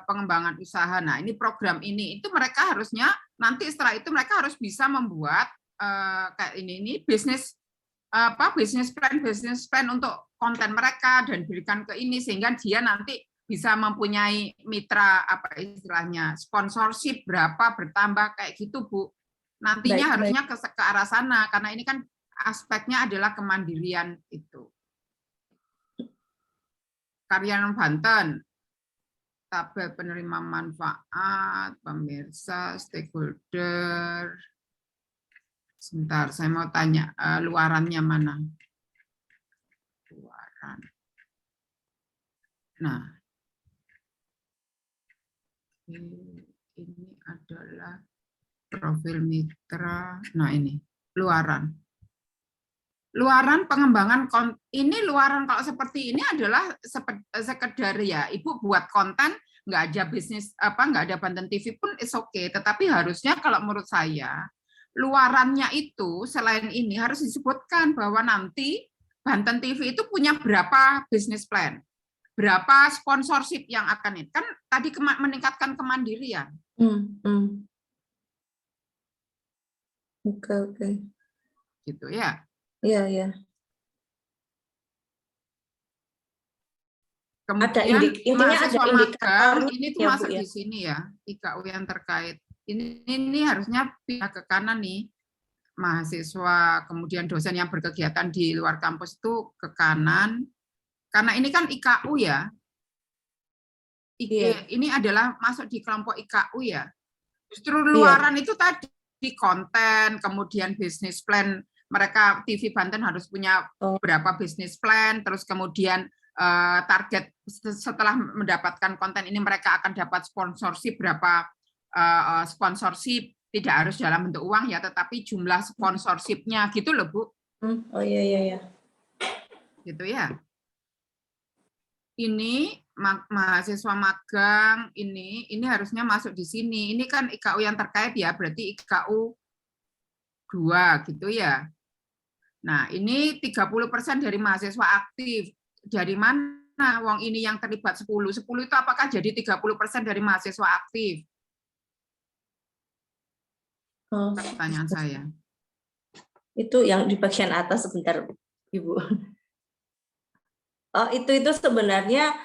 pengembangan usaha. Nah ini program ini itu mereka harusnya nanti setelah itu mereka harus bisa membuat kayak ini bisnis plan untuk konten mereka dan berikan ke ini sehingga dia nanti bisa mempunyai mitra apa istilahnya sponsorship berapa bertambah kayak gitu Bu. Nantinya harusnya ke arah sana karena ini kan aspeknya adalah kemandirian itu. Karyawan Banten, tabel penerima manfaat, pemirsa, stakeholder. Sebentar, saya mau tanya luarannya mana? Luaran. Nah, ini adalah profil mitra. Nah ini luaran. Luaran pengembangan ini luaran kalau seperti ini adalah sekedar ya Ibu buat konten nggak ada bisnis nggak ada Banten TV pun is okay. Tetapi harusnya kalau menurut saya luarannya itu selain ini harus disebutkan bahwa nanti Banten TV itu punya berapa bisnis plan, berapa sponsorship yang akan ini kan tadi meningkatkan kemandirian. Oke. Gitu ya. Iya. Kemudian intinya ada mahasiswa indikator magang ini tuh ya, masuk Bu, ya. di sini ya, IKU yang terkait. Ini harusnya pindah ke kanan nih. Mahasiswa, kemudian dosen yang berkegiatan di luar kampus itu ke kanan. Karena ini kan IKU ya. Ini adalah masuk di kelompok IKU ya. Justru luaran itu tadi konten, kemudian bisnis plan. Mereka TV Banten harus punya berapa bisnis plan, terus kemudian target setelah mendapatkan konten ini mereka akan dapat sponsorship berapa sponsorship, tidak harus dalam bentuk uang ya, tetapi jumlah sponsorshipnya gitu loh Bu. Oh iya. Gitu ya. Ini mahasiswa magang ini harusnya masuk di sini. Ini kan IKU yang terkait ya, berarti IKU 2 gitu ya. Nah, ini 30% dari mahasiswa aktif. Dari mana wong ini yang terlibat 10? 10 itu apakah jadi 30% dari mahasiswa aktif? Pertanyaan saya. Itu yang di bagian atas sebentar, Ibu. Oh, itu sebenarnya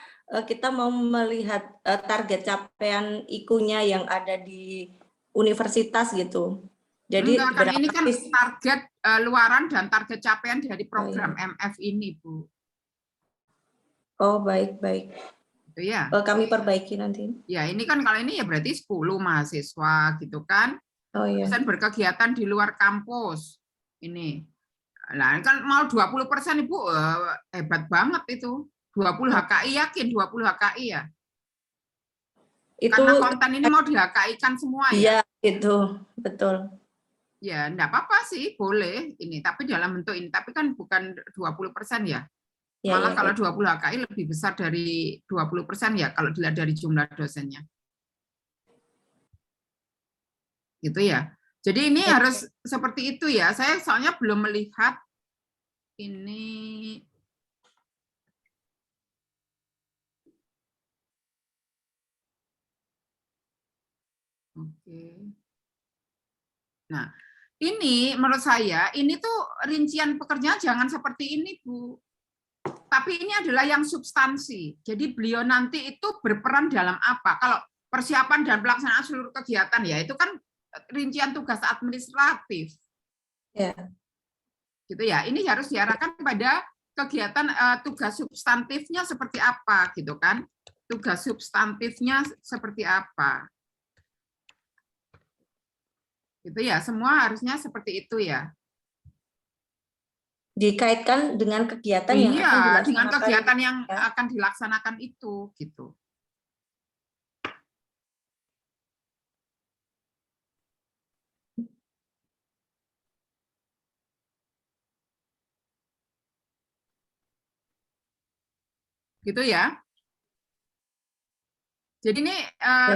kita mau melihat target capaian IKU-nya yang ada di universitas gitu. Jadi kan ini kan target luaran dan target capaian dari program MF ini, Bu. Oh, baik. Itu ya. Kami perbaiki nanti. Ya, ini kan kalau ini ya berarti 10 mahasiswa gitu kan. Oh iya. Dosen berkegiatan di luar kampus. Ini. Nah, kan mau 20% Ibu, hebat banget itu. 20 HKI yakin 20 HKI ya? Karena konten ini mau di-HKI-kan semua ya? Iya, itu. Betul. Ya, enggak apa-apa sih, boleh ini, tapi dalam bentuk ini, tapi kan bukan 20% ya. Malah kalau 20 HKI lebih besar dari 20% ya kalau dilihat dari jumlah dosennya. Gitu ya. Jadi ini harus seperti itu ya. Saya soalnya belum melihat ini. Oke. Nah, ini menurut saya ini tuh rincian pekerjaan jangan seperti ini, Bu. Tapi ini adalah yang substansi. Jadi beliau nanti itu berperan dalam apa? Kalau persiapan dan pelaksanaan seluruh kegiatan ya itu kan rincian tugas administratif. Ya. Gitu ya. Ini harus diarahkan pada kegiatan tugas substantifnya seperti apa gitu kan? Tugas substantifnya seperti apa? Gitu ya. Semua harusnya seperti itu ya. Dikaitkan dengan kegiatan yang akan dilaksanakan. Dengan kegiatan yang akan dilaksanakan itu gitu. Gitu ya. Jadi ini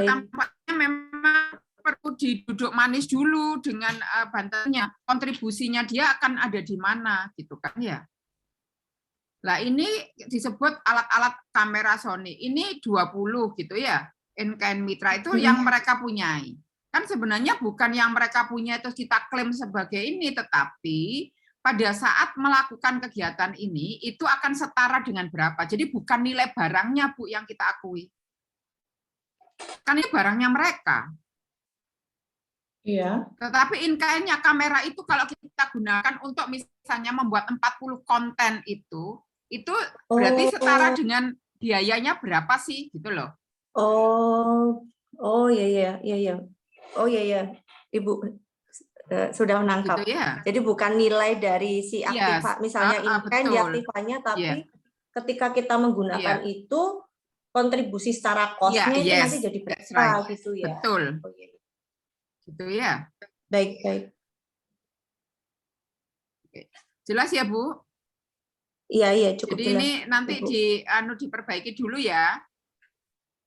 tampaknya memang perlu diduduk manis dulu dengan Bantennya. Kontribusinya dia akan ada di mana gitu kan ya. Nah ini disebut alat-alat kamera Sony. Ini 20 gitu ya. NKN Mitra itu yang mereka punyai. Kan sebenarnya bukan yang mereka punya itu kita klaim sebagai ini, tetapi pada saat melakukan kegiatan ini itu akan setara dengan berapa. Jadi bukan nilai barangnya Bu yang kita akui. Kan ini barangnya mereka. Iya. Tetapi NKN-nya kamera itu kalau kita gunakan untuk misalnya membuat 40 konten itu berarti setara dengan biayanya berapa sih gitu loh. Oh iya. Oh iya. Ibu sudah menangkap. Gitu ya. Jadi bukan nilai dari si aktiva, misalnya NKN di aktivanya, tapi ketika kita menggunakan itu kontribusi secara cost-nya itu nanti jadi berapa gitu ya. Betul. Oh, iya. Gitu ya. Baik. Jelas ya, Bu? Iya, cukup jadi jelas. Ini nanti diperbaiki dulu ya.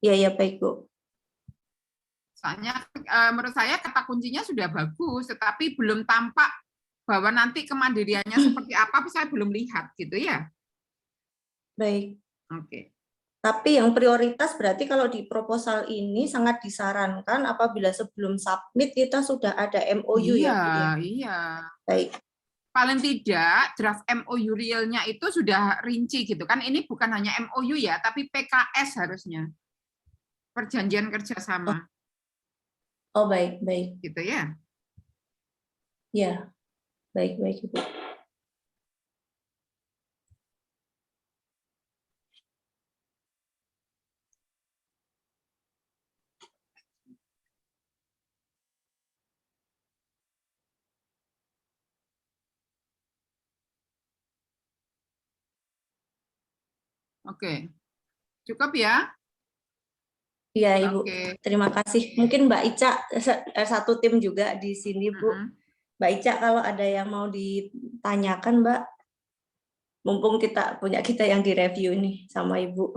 Iya, baik, Bu. Soalnya menurut saya kata kuncinya sudah bagus, tetapi belum tampak bahwa nanti kemandiriannya seperti apa, saya belum lihat gitu ya. Baik. Oke. Tapi yang prioritas berarti kalau di proposal ini sangat disarankan apabila sebelum submit kita sudah ada MOU ya, Bu ya? Iya. Baik. paling tidak draft MOU realnya itu sudah rinci gitu kan. Ini bukan hanya MOU ya, tapi PKS harusnya. Perjanjian kerjasama. Oh, baik, baik. Gitu ya. Ya, baik, baik, Ibu. Oke. Cukup ya? Iya, Ibu. Oke. Terima kasih. Mungkin Mbak Ica satu tim juga di sini, Bu. Mbak Ica, kalau ada yang mau ditanyakan, Mbak, mumpung kita punya yang direview nih sama Ibu.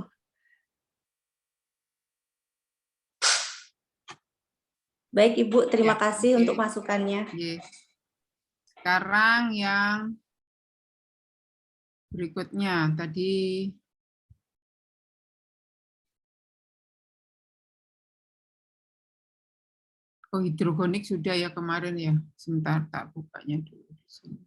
Baik, Ibu. Terima kasih untuk masukannya. Sekarang yang berikutnya tadi hidroponik sudah ya kemarin ya. Sebentar tak bukanya dulu di sini.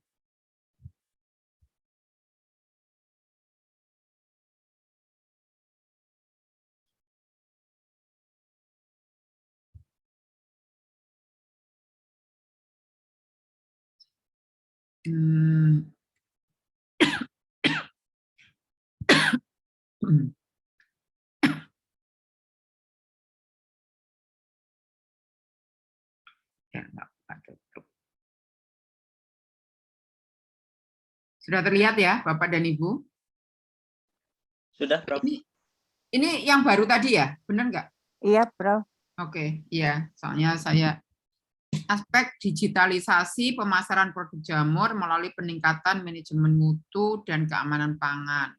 Ya, sudah terlihat ya, Bapak dan Ibu? Sudah, Prof. Ini yang baru tadi ya, benar nggak? Iya, Prof. Oke, iya. Soalnya saya aspek digitalisasi pemasaran produk jamur melalui peningkatan manajemen mutu dan keamanan pangan.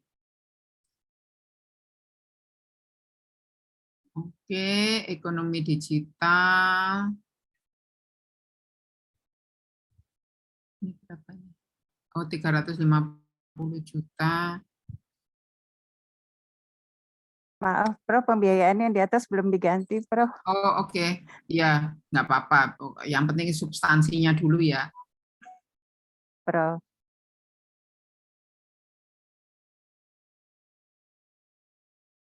Oke, ekonomi digital. Ini berapa ini? Oh, 350 juta. Maaf, Prof, pembiayaannya di atas belum diganti, Prof. Oh, oke. Ya, nggak apa-apa. Yang penting substansinya dulu ya. Prof.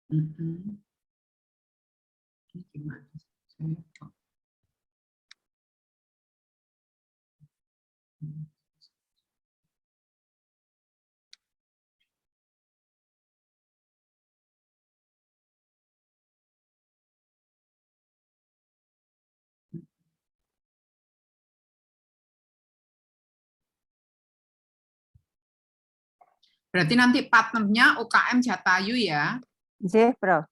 Ini gimana? Berarti nanti partnernya UKM Jatayu ya? J, Prof.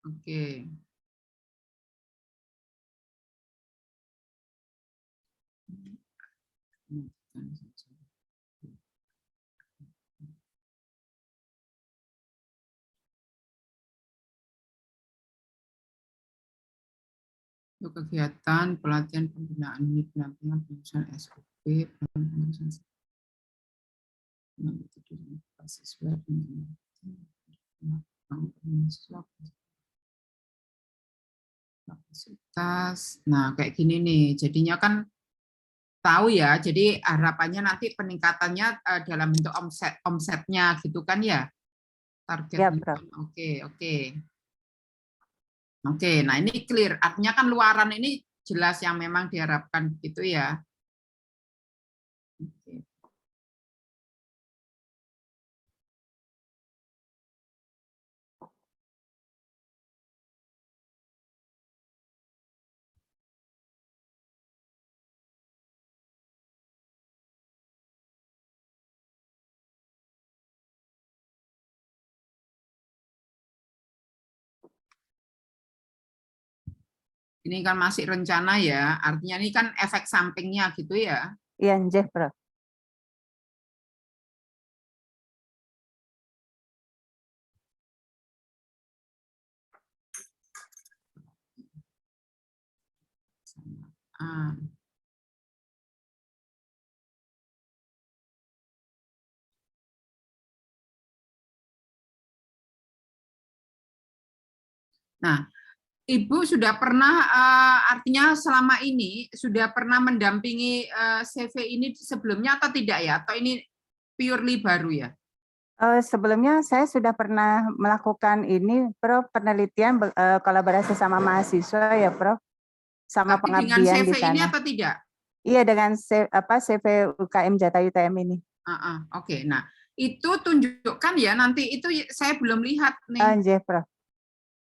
Oke. Untuk kegiatan pelatihan pembinaan unit pendampingan penyusunan SOP, kapasitas. Nah, kayak gini nih. Jadinya kan tahu ya. Jadi harapannya nanti peningkatannya dalam bentuk omsetnya gitu kan ya. Targetnya. Ya, Oke, oke. Oke, nah ini clear. Artinya kan luaran ini jelas yang memang diharapkan gitu ya. Oke. Ini kan masih rencana ya, artinya ini kan efek sampingnya gitu ya. Iya, J, Prof. Nah, Ibu sudah pernah, artinya selama ini sudah pernah mendampingi CV ini sebelumnya atau tidak ya? Atau ini purely baru ya? Sebelumnya saya sudah pernah melakukan ini, Prof, penelitian kolaborasi sama mahasiswa ya, Prof, sama Tapi pengabdian dengan CV di sana. ini atau tidak? Iya, dengan CV UKM Jatayu UTM ini. Oke, nah itu tunjukkan ya, nanti itu saya belum lihat nih. Iya, Prof.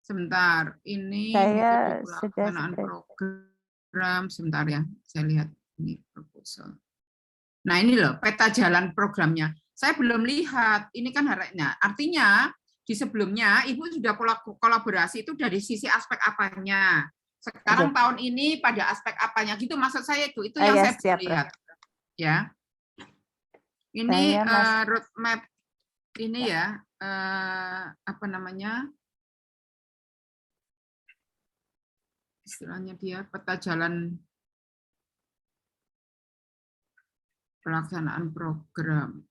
Sebentar, ini Saya metode sudah pelaksanaan program, sebentar ya, saya lihat ini proposal. Nah ini loh peta jalan programnya. Saya belum lihat, ini kan artinya di sebelumnya Ibu sudah kolaborasi itu dari sisi aspek apanya. Sekarang tahun ini pada aspek apanya, gitu maksud saya itu yang saya belum lihat. Ya, ini roadmap ini ya, apa namanya? Istilahnya dia peta jalan pelaksanaan program.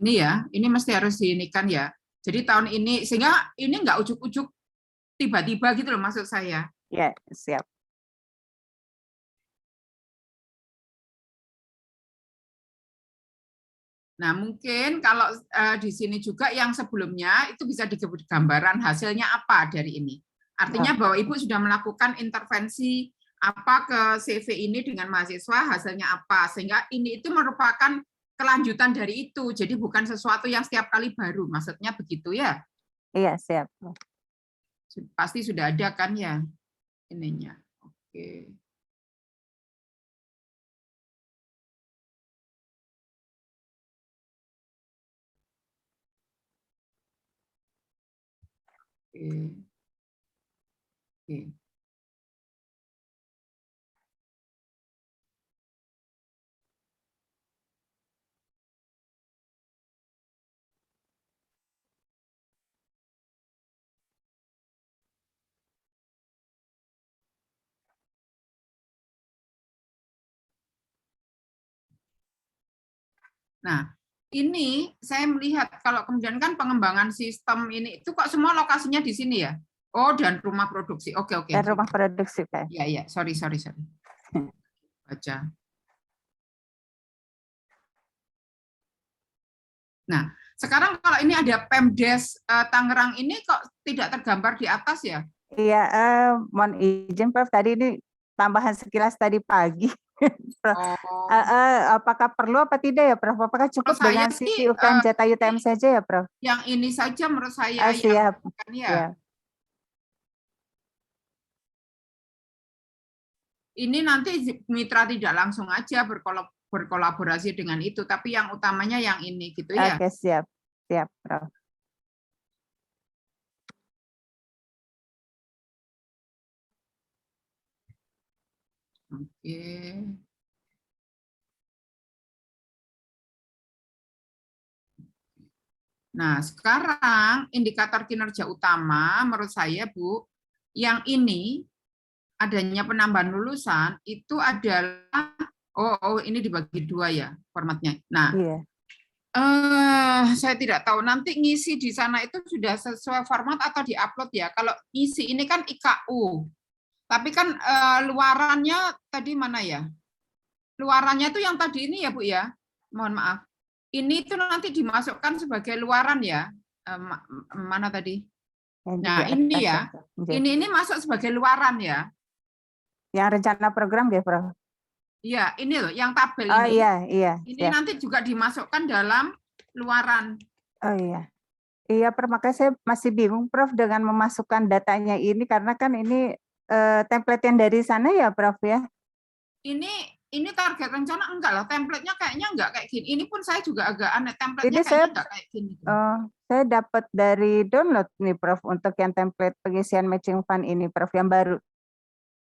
Ini ya, ini mesti harus diinikan ya. Jadi tahun ini, sehingga ini nggak ujuk-ujuk tiba-tiba gitu loh maksud saya. Ya, siap. Nah, mungkin kalau di sini juga yang sebelumnya itu bisa digambaran hasilnya apa dari ini. Artinya bahwa Ibu sudah melakukan intervensi apa ke CV ini dengan mahasiswa, hasilnya apa. Sehingga ini itu merupakan kelanjutan dari itu. Jadi bukan sesuatu yang setiap kali baru. Maksudnya begitu ya? Iya, siap. Pasti sudah ada kan ya ininya. Oke. Oke. Nah, ini saya melihat kalau kemudian kan pengembangan sistem ini itu kok semua lokasinya di sini ya? Oh, dan rumah produksi. Oke. Dan rumah produksi, Pak. Iya. Sorry. Baca. Nah, sekarang kalau ini ada Pemdes Tangerang ini kok tidak tergambar di atas ya? Iya, mohon izin, Prof. Tadi ini tambahan sekilas tadi pagi. Apakah perlu apa tidak ya, Prof? Apakah cukup dengan CV UKM Jatayu UTM saja ya, Prof? Yang ini saja menurut saya siap. Ya. Ini nanti mitra tidak langsung aja berkolaborasi dengan itu, tapi yang utamanya yang ini gitu ya. Oke, siap, Prof. Oke. Nah, sekarang indikator kinerja utama menurut saya, Bu, yang ini adanya penambahan lulusan itu adalah ini dibagi dua ya formatnya. Nah, saya tidak tahu nanti ngisi di sana itu sudah sesuai format atau diupload ya. Kalau ngisi ini kan IKU, tapi kan luarannya tadi mana ya? Luarannya itu yang tadi ini ya Bu ya. Mohon maaf. Ini itu nanti dimasukkan sebagai luaran ya. Mana tadi? Nah ini ya. Ini masuk sebagai luaran ya. Yang rencana program ya, Prof? Iya, ini loh yang tabel ini. Iya. Ini nanti juga dimasukkan dalam luaran. Oh iya. Iya, Prof, makanya saya masih bingung, Prof, dengan memasukkan datanya ini karena kan ini template yang dari sana ya, Prof ya. Ini target rencana enggak lah, template-nya kayaknya enggak kayak gini. Ini pun saya juga agak aneh, template-nya kayaknya enggak kayak gini. Saya dapat dari download nih, Prof, untuk yang template pengisian matching fund ini, Prof, yang baru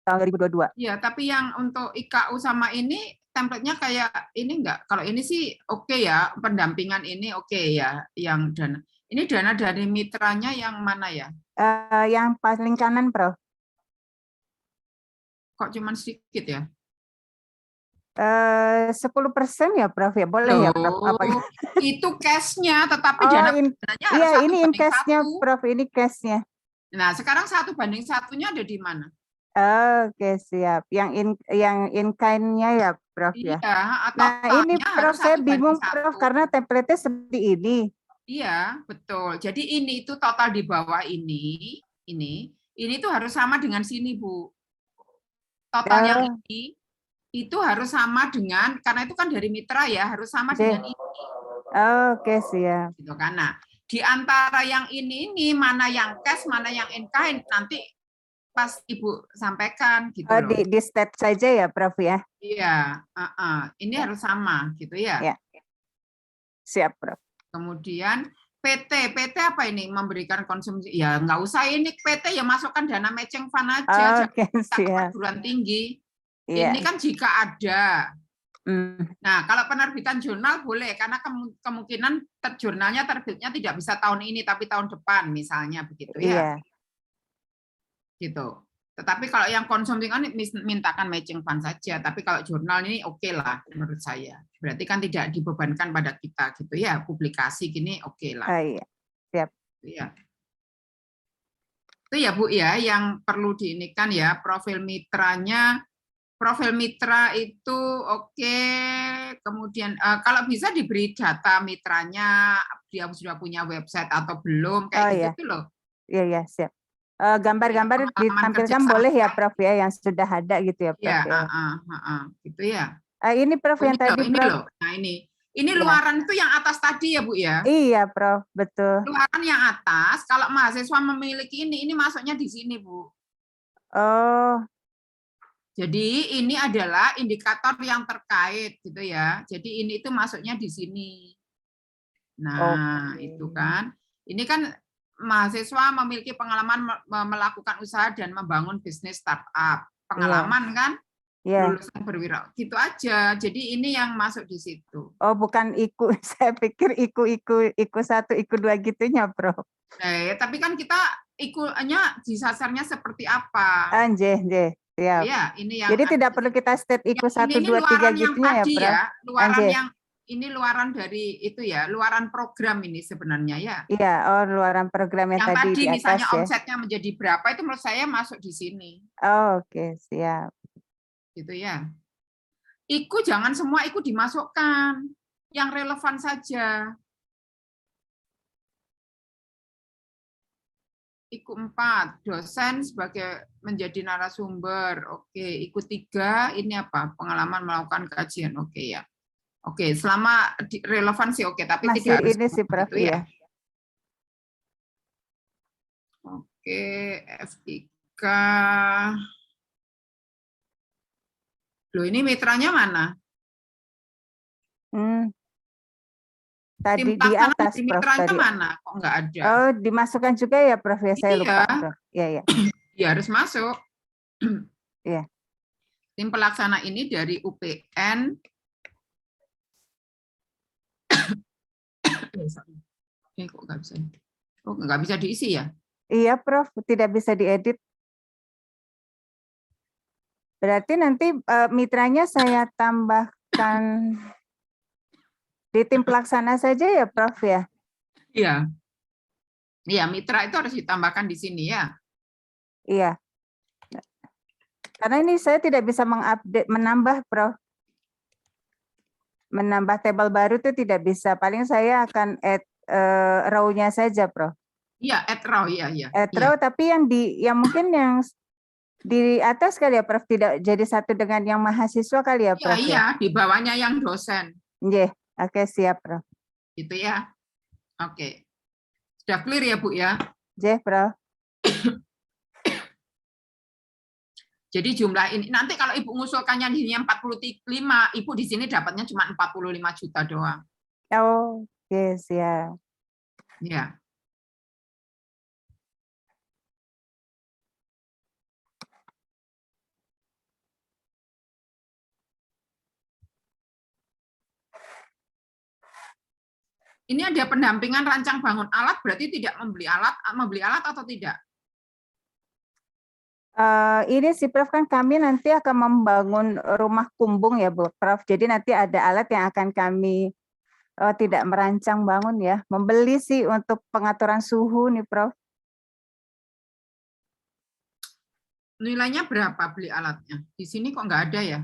tahun 2022. Iya, tapi yang untuk IKU sama ini template-nya kayak ini enggak. Kalau ini sih oke ya, pendampingan ini oke ya, yang dana. Ini dana dari mitranya yang mana ya? Yang paling kanan, Prof. Kok cuma sedikit ya? 10% ya, Prof ya, boleh ya, Prof? Apa? Itu cash-nya, tetapi Oh, dana dananya harus iya, 1 ini in banding cash-nya, 1. Prof. Ini cash-nya. Nah, sekarang 1 banding 1-nya ada di mana? Oke, siap. Yang in kind-nya ya, Prof ya. Iya, Nah, ini totalnya Prof, harus saya 1 banding bingung, 1. Prof, karena template-nya seperti ini. Iya, betul. Jadi ini itu total di bawah ini tuh harus sama dengan sini, Bu. Total yang ini itu harus sama dengan, karena itu kan dari mitra ya, harus sama dengan ini. Oke, siap. Gitu kan. Nah, di antara yang ini mana yang cash, mana yang in kind, nanti pas Ibu sampaikan gitu loh. Di state saja ya, Prof ya. Iya, ini harus sama gitu ya. Ya. Siap, Prof. Kemudian PT apa ini? Memberikan konsumsi. Ya nggak usah ini PT ya, masukkan dana matching fund aja. Oke, siap. Perguruan tinggi. Ya. Ini kan jika ada. Nah, kalau penerbitan jurnal boleh, karena kemungkinan jurnalnya terbitnya tidak bisa tahun ini, tapi tahun depan misalnya begitu ya. Iya. Gitu. Tetapi kalau yang konsumsi kan mintakan matching fund saja, tapi kalau jurnal ini oke lah menurut saya. Berarti kan tidak dibebankan pada kita gitu ya, publikasi gini oke lah. Iya. Siap. Iya. Itu ya Bu ya, yang perlu diinikan ya, profil mitranya. Profil mitra itu oke. Kemudian kalau bisa diberi data mitranya, dia sudah punya website atau belum, kayak gitu loh. Iya, iya, siap. Gambar-gambar ditampilkan boleh ya, Prof ya, yang sudah ada gitu ya, Prof. Ya, gitu ya. Ini Prof yang tadi, ini Prof. loh. Nah, ini luaran itu yang atas tadi ya, Bu ya. Iya, Prof, betul. Luaran yang atas, kalau mahasiswa memiliki ini masuknya di sini, Bu. Oh. Jadi ini adalah indikator yang terkait gitu ya. Jadi ini itu masuknya di sini. Nah, itu kan. Ini kan mahasiswa memiliki pengalaman melakukan usaha dan membangun bisnis startup. Pengalaman kan? Lulusan berwira. Gitu aja. Jadi ini yang masuk di situ. Oh, bukan IKU. Saya pikir IKU 1, IKU 2 gitunya, Prof. Tapi kan kita IKU-nya disasarnya seperti apa? Nggih. Siap. Iya, ini yang jadi tidak perlu kita state IKU 1, 2, 3 gitunya ya, Prof. Luaran yang ini luaran dari itu ya, luaran program ini sebenarnya ya. Iya, luaran program yang tadi di atas misalnya ya. omsetnya menjadi berapa itu menurut saya masuk di sini. Oke, siap. Gitu ya. IKU jangan semua IKU dimasukkan, yang relevan saja. IKU 4, dosen sebagai menjadi narasumber. Oke, IKU 3 ini apa? Pengalaman melakukan kajian. Oke ya. Oke, selama relevan sih oke, tapi masih tidak harus ini sih, Prof, gitu ya. Oke, F3. Loh, ini mitranya mana? Tadi di atas, Prof. Mitranya mana? Kok nggak ada? Oh, dimasukkan juga ya, Prof, ya? Saya lupa, Prof. Iya. Ya, harus masuk. Iya. Tim pelaksana ini dari UPN. Kok nggak bisa? Oh, nggak bisa diisi ya? Iya, Prof. Tidak bisa diedit. Berarti nanti mitranya saya tambahkan di tim pelaksana saja ya, Prof ya? Iya. Iya, mitra itu harus ditambahkan di sini ya. Iya. Karena ini saya tidak bisa mengupdate, menambah, Prof. Menambah tabel baru itu tidak bisa. Paling saya akan add row-nya saja, Prof. Iya, add row, iya. Add row, tapi yang mungkin yang di atas kali ya, Prof, tidak jadi satu dengan yang mahasiswa kali ya, Prof. Iya, di bawahnya yang dosen. Iya, oke, siap, Prof. Gitu ya. Oke. Sudah clear ya, Bu ya? Iya, Prof. Jadi jumlah ini nanti kalau Ibu mengusulkannya di sini 45, Ibu di sini dapatnya cuma 45 juta doang. Oh, oke, siap. Ya. Ini ada pendampingan rancang bangun alat, berarti tidak membeli alat atau tidak? Ini sih Prof, kan kami nanti akan membangun rumah kumbung ya Bu Prof. Jadi nanti ada alat yang akan kami tidak merancang bangun ya. Membeli sih untuk pengaturan suhu nih Prof. Nilainya berapa beli alatnya? Di sini kok nggak ada ya?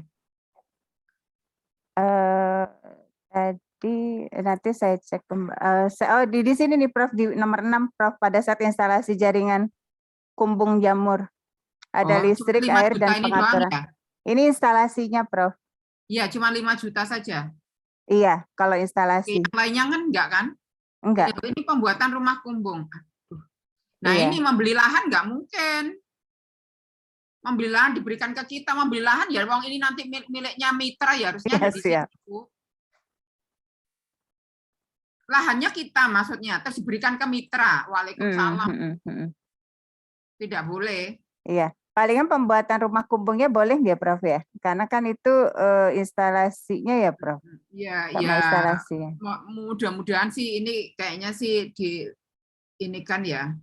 Tadi nanti saya cek di sini nih Prof, di nomor 6 Prof, pada saat instalasi jaringan kumbung jamur. Ada listrik, air, dan pengaturan. Ya? Ini instalasinya, Prof. Iya, cuma 5 juta saja. Iya, kalau instalasi. Yang lainnya kan enggak kan? Enggak. Ini pembuatan rumah kumbung. Nah, iya. Ini membeli lahan enggak mungkin. Membeli lahan diberikan ke kita, membeli lahan ya uang ini nanti miliknya mitra ya harusnya di situ. Lahannya kita maksudnya, terus diberikan ke mitra. Waalaikumsalam. Tidak boleh. Iya. Palingan pembuatan rumah kumbungnya boleh nggak Prof ya? Karena kan itu instalasinya ya Prof. Iya, iya. Instalasinya. Mudah-mudahan sih ini kayaknya sih ini kan ya.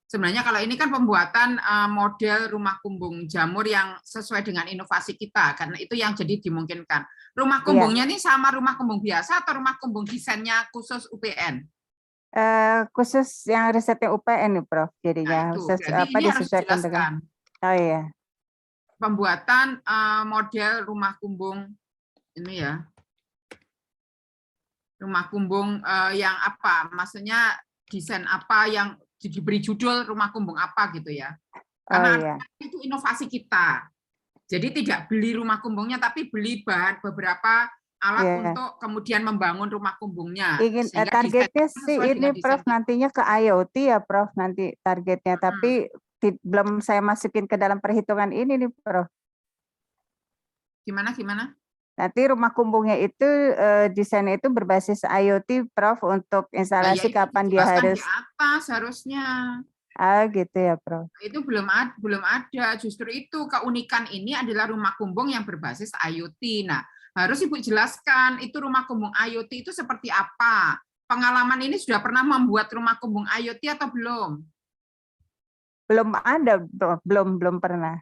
Sebenarnya kalau ini kan pembuatan model rumah kumbung jamur yang sesuai dengan inovasi kita, karena itu yang jadi dimungkinkan. Rumah kumbungnya ini sama rumah kumbung biasa atau rumah kumbung desainnya khusus UPN? Khusus yang risetnya UPN nih Prof. Jadinya disesuaikan dengan. Oh iya. Pembuatan model rumah kumbung ini ya. Rumah kumbung yang apa? Maksudnya desain apa yang diberi judul rumah kumbung apa gitu ya. Karena itu inovasi kita. Jadi tidak beli rumah kumbungnya tapi beli beberapa alat untuk kemudian membangun rumah kumbungnya. Targetnya sih ini Prof nantinya ke IoT ya Prof nanti targetnya, tapi belum saya masukin ke dalam perhitungan ini nih Prof. Gimana? Nanti rumah kumbungnya itu desainnya itu berbasis IoT Prof untuk instalasi kapan dia harus. Di atas harusnya. Gitu ya Prof. Itu belum ada. Justru itu keunikan ini adalah rumah kumbung yang berbasis IoT. Nah, harus Ibu jelaskan itu rumah kumbung IoT itu seperti apa. Pengalaman ini sudah pernah membuat rumah kumbung IoT atau belum? Belum ada, belum pernah.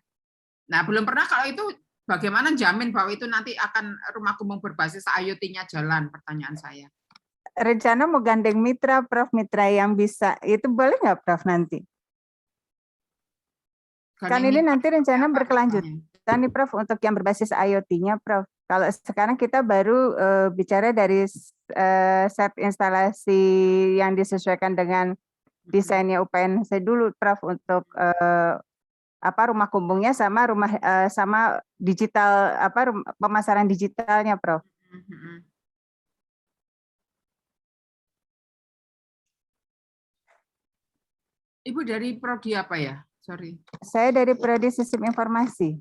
Nah, belum pernah. Kalau itu bagaimana jamin bahwa itu nanti akan rumah kumbung berbasis IoT-nya jalan? Pertanyaan saya. Rencana mau gandeng mitra, Prof, mitra yang bisa. Itu boleh nggak, Prof, nanti? Kan ini nanti rencana berkelanjutan nih, Prof, untuk yang berbasis IoT-nya, Prof. Kalau sekarang kita baru bicara dari set instalasi yang disesuaikan dengan desainnya UPN saya dulu Prof untuk rumah kumbungnya sama sama digital pemasaran digitalnya Prof. Ibu dari prodi apa ya? Sorry. Saya dari prodi sistem informasi.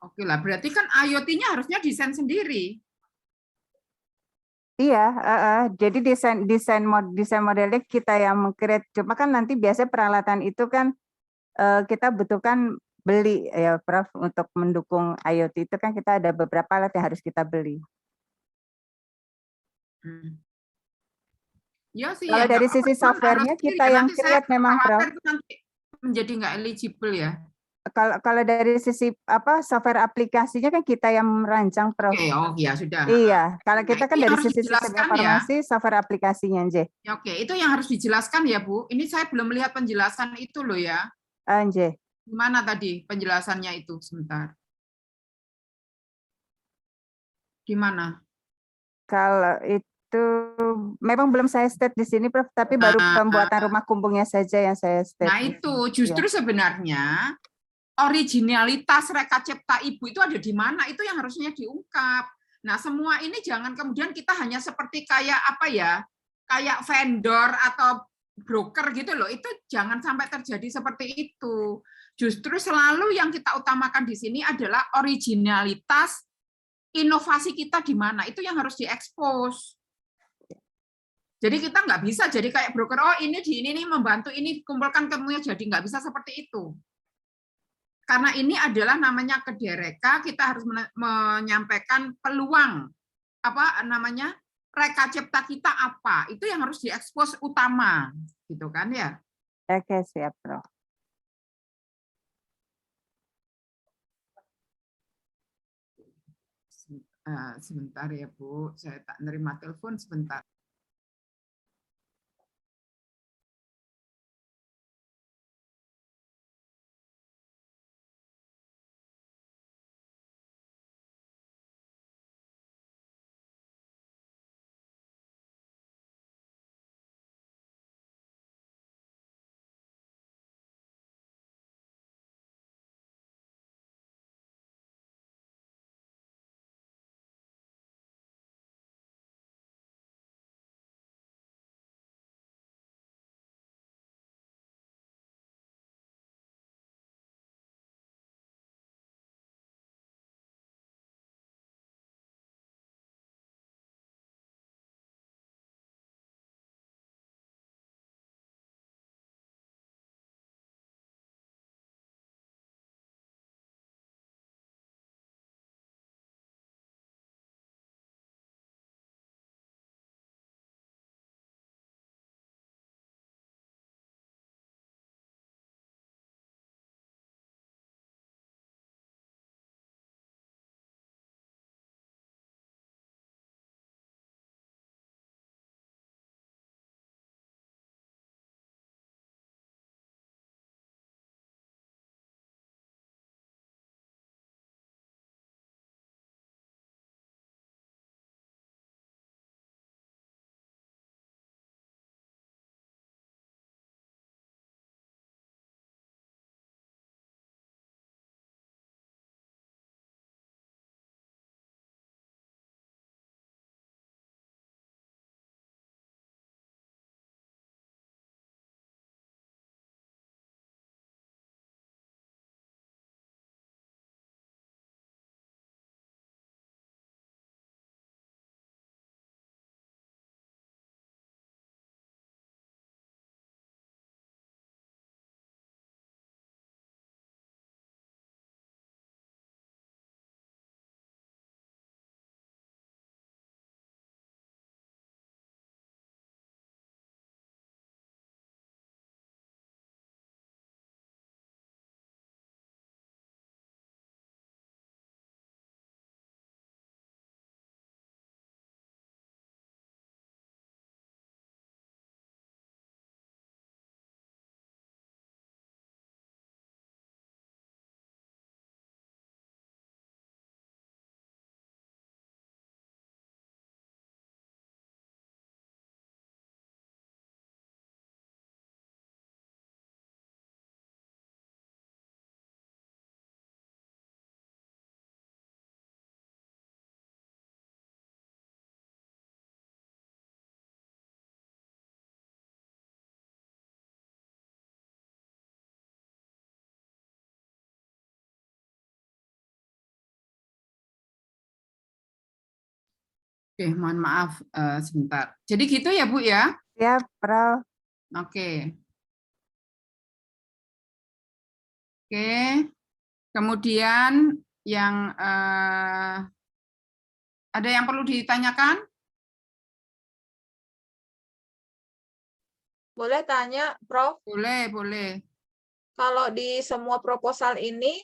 Oke lah, berarti kan IoT-nya harusnya desain sendiri. Iya, jadi desain modelnya kita yang meng-create. Cuma kan nanti biasanya peralatan itu kan kita butuhkan beli ya Prof untuk mendukung IoT itu kan kita ada beberapa alat yang harus kita beli. Ya sih. Kalau dari sisi softwarenya kita yang create memang Prof. Nanti menjadi nggak eligible ya. Kalau dari sisi software aplikasinya kan kita yang merancang Prof. Oh ya sudah. Iya, kalau kita kan dari sisi sistem informasi software aplikasinya Nj. Oke, itu yang harus dijelaskan ya Bu. Ini saya belum melihat penjelasan itu loh ya. Nj. Gimana tadi penjelasannya itu sebentar? Gimana? Kalau itu memang belum saya state di sini Prof, tapi baru pembuatan rumah kumbungnya saja yang saya state. Nah itu justru sebenarnya originalitas Reka Cipta Ibu itu ada di mana? Itu yang harusnya diungkap. Nah, semua ini jangan kemudian kita hanya seperti kayak kayak vendor atau broker gitu loh. Itu jangan sampai terjadi seperti itu. Justru selalu yang kita utamakan di sini adalah originalitas inovasi kita di mana. Itu yang harus diekspos. Jadi kita nggak bisa jadi kayak broker, oh ini membantu ini kumpulkan kemunya, jadi nggak bisa seperti itu. Karena ini adalah namanya Kedai Reka, kita harus menyampaikan peluang Reka Cipta kita apa, itu yang harus diekspos utama, gitu kan ya? Oke, siap Prof. Sebentar ya Bu, saya tak nerima telepon sebentar. Oke, mohon maaf sebentar. Jadi gitu ya Bu ya? Ya, Prof. Oke. Oke. Kemudian yang ada yang perlu ditanyakan? Boleh tanya, Prof? Boleh, boleh. Kalau di semua proposal ini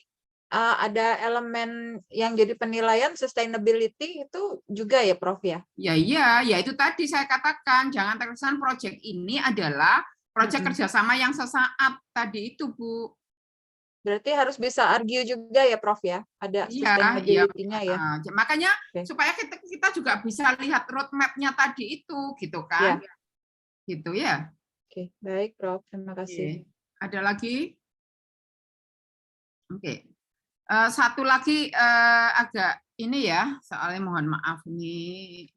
ada elemen yang jadi penilaian sustainability itu juga ya, Prof ya? Ya iya, ya itu tadi saya katakan jangan terkesan proyek ini adalah proyek kerjasama yang sesaat tadi itu Bu. Berarti harus bisa argue juga ya, Prof ya? Ada sustainability-nya ya. Makanya supaya kita juga bisa lihat roadmap-nya tadi itu, gitu kan? Ya. Gitu ya. Oke, baik Prof. Terima kasih. Ada lagi? Oke. Satu lagi agak ini ya, soalnya mohon maaf nih.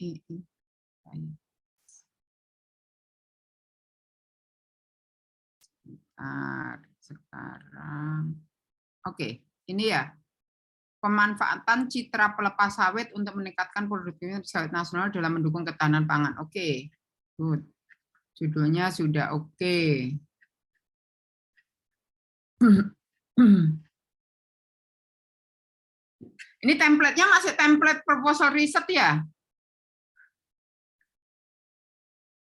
Sekarang. Oke, ini ya. Pemanfaatan citra pelepas sawit untuk meningkatkan produktivitas sawit nasional dalam mendukung ketahanan pangan. Oke, good. Judulnya sudah oke. Ini template-nya masih template proposal riset ya?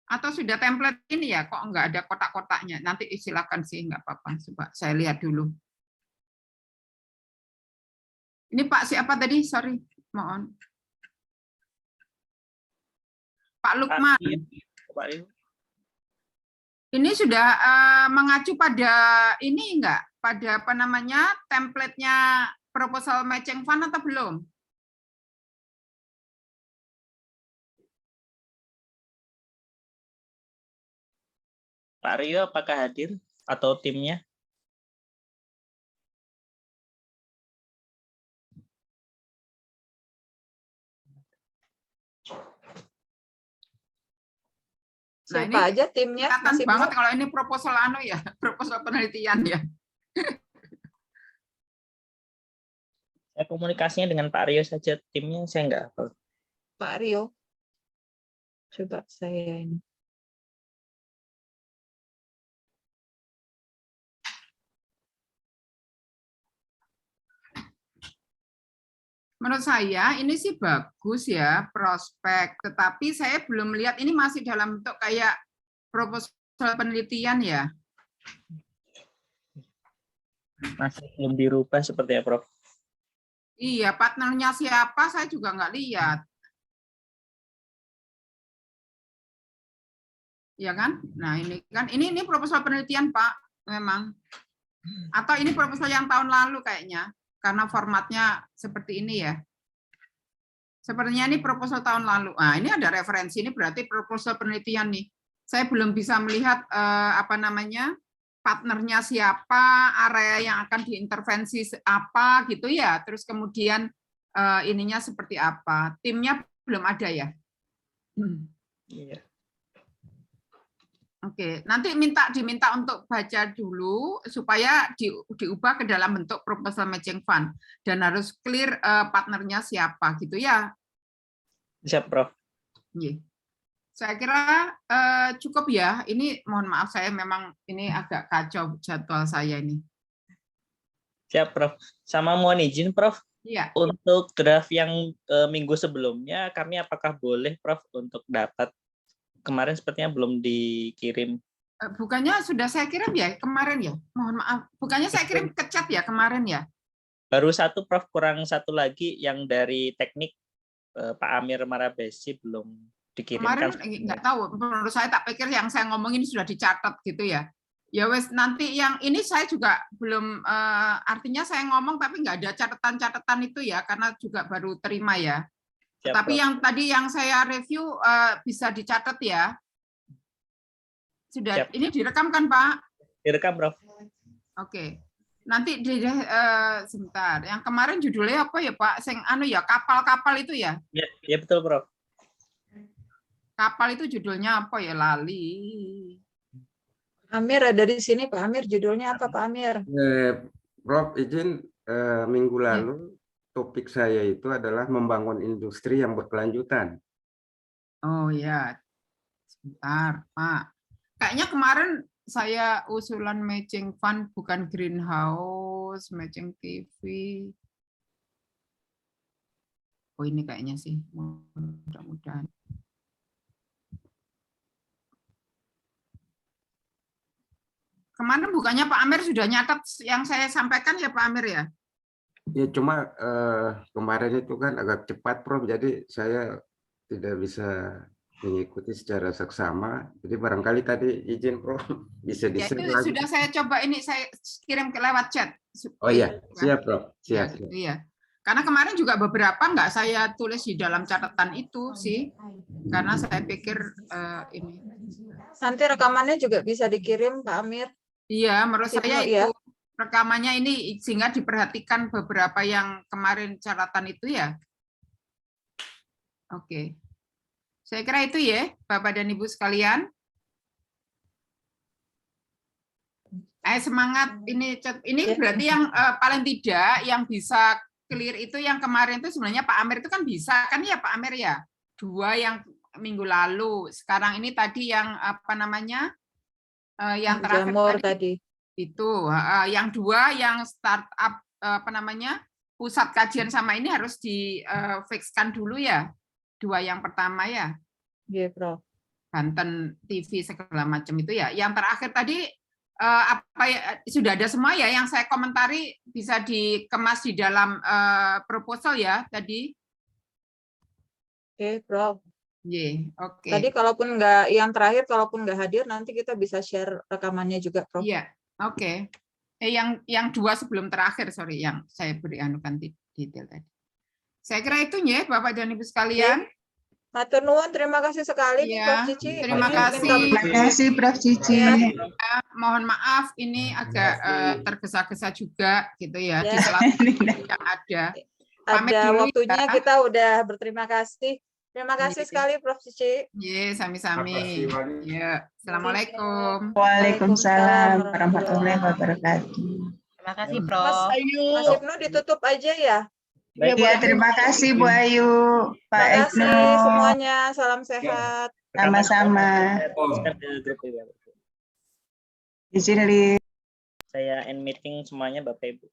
Atau sudah template ini ya? Kok nggak ada kotak-kotaknya? Nanti silakan sih, nggak apa-apa. Coba saya lihat dulu. Ini Pak siapa tadi? Sorry, mohon. Pak Lukman. Pak Rio. Ini sudah mengacu pada ini enggak? Pada apa namanya? Template-nya proposal matching fund atau belum? Pak Rio apakah hadir atau timnya? Nah, Siapa ini aja timnya? kelihatan Masih banget belum? kalau ini proposal ya, proposal penelitian ya. Saya komunikasinya dengan Pak Rio saja, timnya saya nggak hafal. Pak Rio. Coba saya ini. Menurut saya ini sih bagus ya prospek, tetapi saya belum lihat ini masih dalam bentuk kayak proposal penelitian ya. Masih belum dirubah seperti ya, Prof? Iya, partnernya siapa saya juga nggak lihat. Ya kan? Nah ini kan ini proposal penelitian Pak, memang. Atau ini proposal yang tahun lalu kayaknya, karena formatnya seperti ini ya. Sepertinya ini proposal tahun lalu. Nah, ini ada referensi, ini berarti proposal penelitian nih. Saya belum bisa melihat apa namanya partnernya siapa, area yang akan diintervensi apa gitu ya. Terus kemudian ininya seperti apa. Timnya belum ada ya. Iya. Oke, nanti diminta untuk baca dulu supaya diubah ke dalam bentuk proposal matching fund dan harus clear partnernya siapa gitu ya. Siap, Prof. Iya. Saya kira cukup ya. Ini mohon maaf saya memang ini agak kacau jadwal saya ini. Siap, Prof. Sama mohon izin, Prof. Iya. Untuk draft yang minggu sebelumnya, kami apakah boleh, Prof, untuk dapat? Kemarin sepertinya belum dikirim. Bukannya sudah saya kirim ya kemarin ya? Mohon maaf. Bukannya saya kirim ke chat ya kemarin ya? Baru satu, Prof. Kurang satu lagi yang dari teknik Pak Amir Marabesi belum dikirimkan. Kemarin nggak tahu. Menurut saya tak pikir yang saya ngomongin sudah dicatat gitu ya. Ya wes nanti yang ini saya juga belum artinya saya ngomong tapi nggak ada catatan-catatan itu ya karena juga baru terima ya. Siap, Tapi Prof. yang tadi yang saya review bisa dicatat ya. Sudah. Siap. Ini direkam kan Pak? Direkam, Prof. Oke. Nanti sebentar. Yang kemarin judulnya apa ya Pak? Kapal-kapal itu ya? Ya betul, Prof. Kapal itu judulnya apa ya? Lali. Amir ada di sini Pak Amir. Judulnya apa Pak Amir? Prof izin minggu lalu topik saya itu adalah membangun industri yang berkelanjutan. Oh ya, sebentar Pak. Kayaknya kemarin saya usulan matching fund bukan greenhouse, matching TV. Oh ini kayaknya sih, mudah-mudahan. Kemarin bukannya Pak Amir sudah nyatat yang saya sampaikan ya Pak Amir ya? Ya cuma kemarin itu kan agak cepat Prof, jadi saya tidak bisa mengikuti secara seksama. Jadi barangkali tadi izin Prof bisa ya, itu sudah saya coba ini saya kirim ke lewat chat. Oh iya, siap Prof. Siap. Iya. Karena kemarin juga beberapa nggak saya tulis di dalam catatan itu sih, karena saya pikir ini. Nanti rekamannya juga bisa dikirim Pak Amir. Iya, menurut saya itu ya. Rekamannya ini sehingga diperhatikan beberapa yang kemarin catatan itu ya. Oke. Saya kira itu ya, Bapak dan Ibu sekalian. Semangat ini berarti yang paling tidak yang bisa clear itu yang kemarin itu sebenarnya Pak Amir itu kan bisa kan ya Pak Amir ya. 2 yang minggu lalu. Sekarang ini tadi yang apa namanya? Yang terakhir tadi. Itu yang 2 yang startup apa namanya? Pusat kajian sama ini harus di-fixkan dulu ya. 2 yang pertama ya. Iya, Prof. Banten TV segala macam itu ya. Yang terakhir tadi apa ya, sudah ada semua ya yang saya komentari bisa dikemas di dalam proposal ya tadi. Oke, Prof. Oke. Tadi kalaupun nggak, yang terakhir kalaupun nggak hadir, nanti kita bisa share rekamannya juga, Prof. Iya, oke. Yang dua sebelum terakhir, sorry, yang saya beri anukan detail tadi. Saya kira itu ya, Bapak dan Ibu sekalian. Matur nuwun, terima kasih sekali nih, Prof. Cici. Terima kasih. Terima kasih, Prof. Cici. Mohon maaf, ini agak tergesa-gesa juga, gitu ya, di sela-sela yang ada. Ada waktunya, kita udah berterima kasih. Terima kasih sekali, Prof. Cici. Sami-sami. Ya, Assalamualaikum. Waalaikumsalam warahmatullahi wabarakatuh. Terima kasih, Prof. Mas Ibnu ditutup aja ya. Ya, terima kasih Bu Ayu, Pak Terima Ibnu. kasih semuanya, salam sehat. Sama-sama. Izin, Li. Saya end meeting semuanya, Bapak Ibu.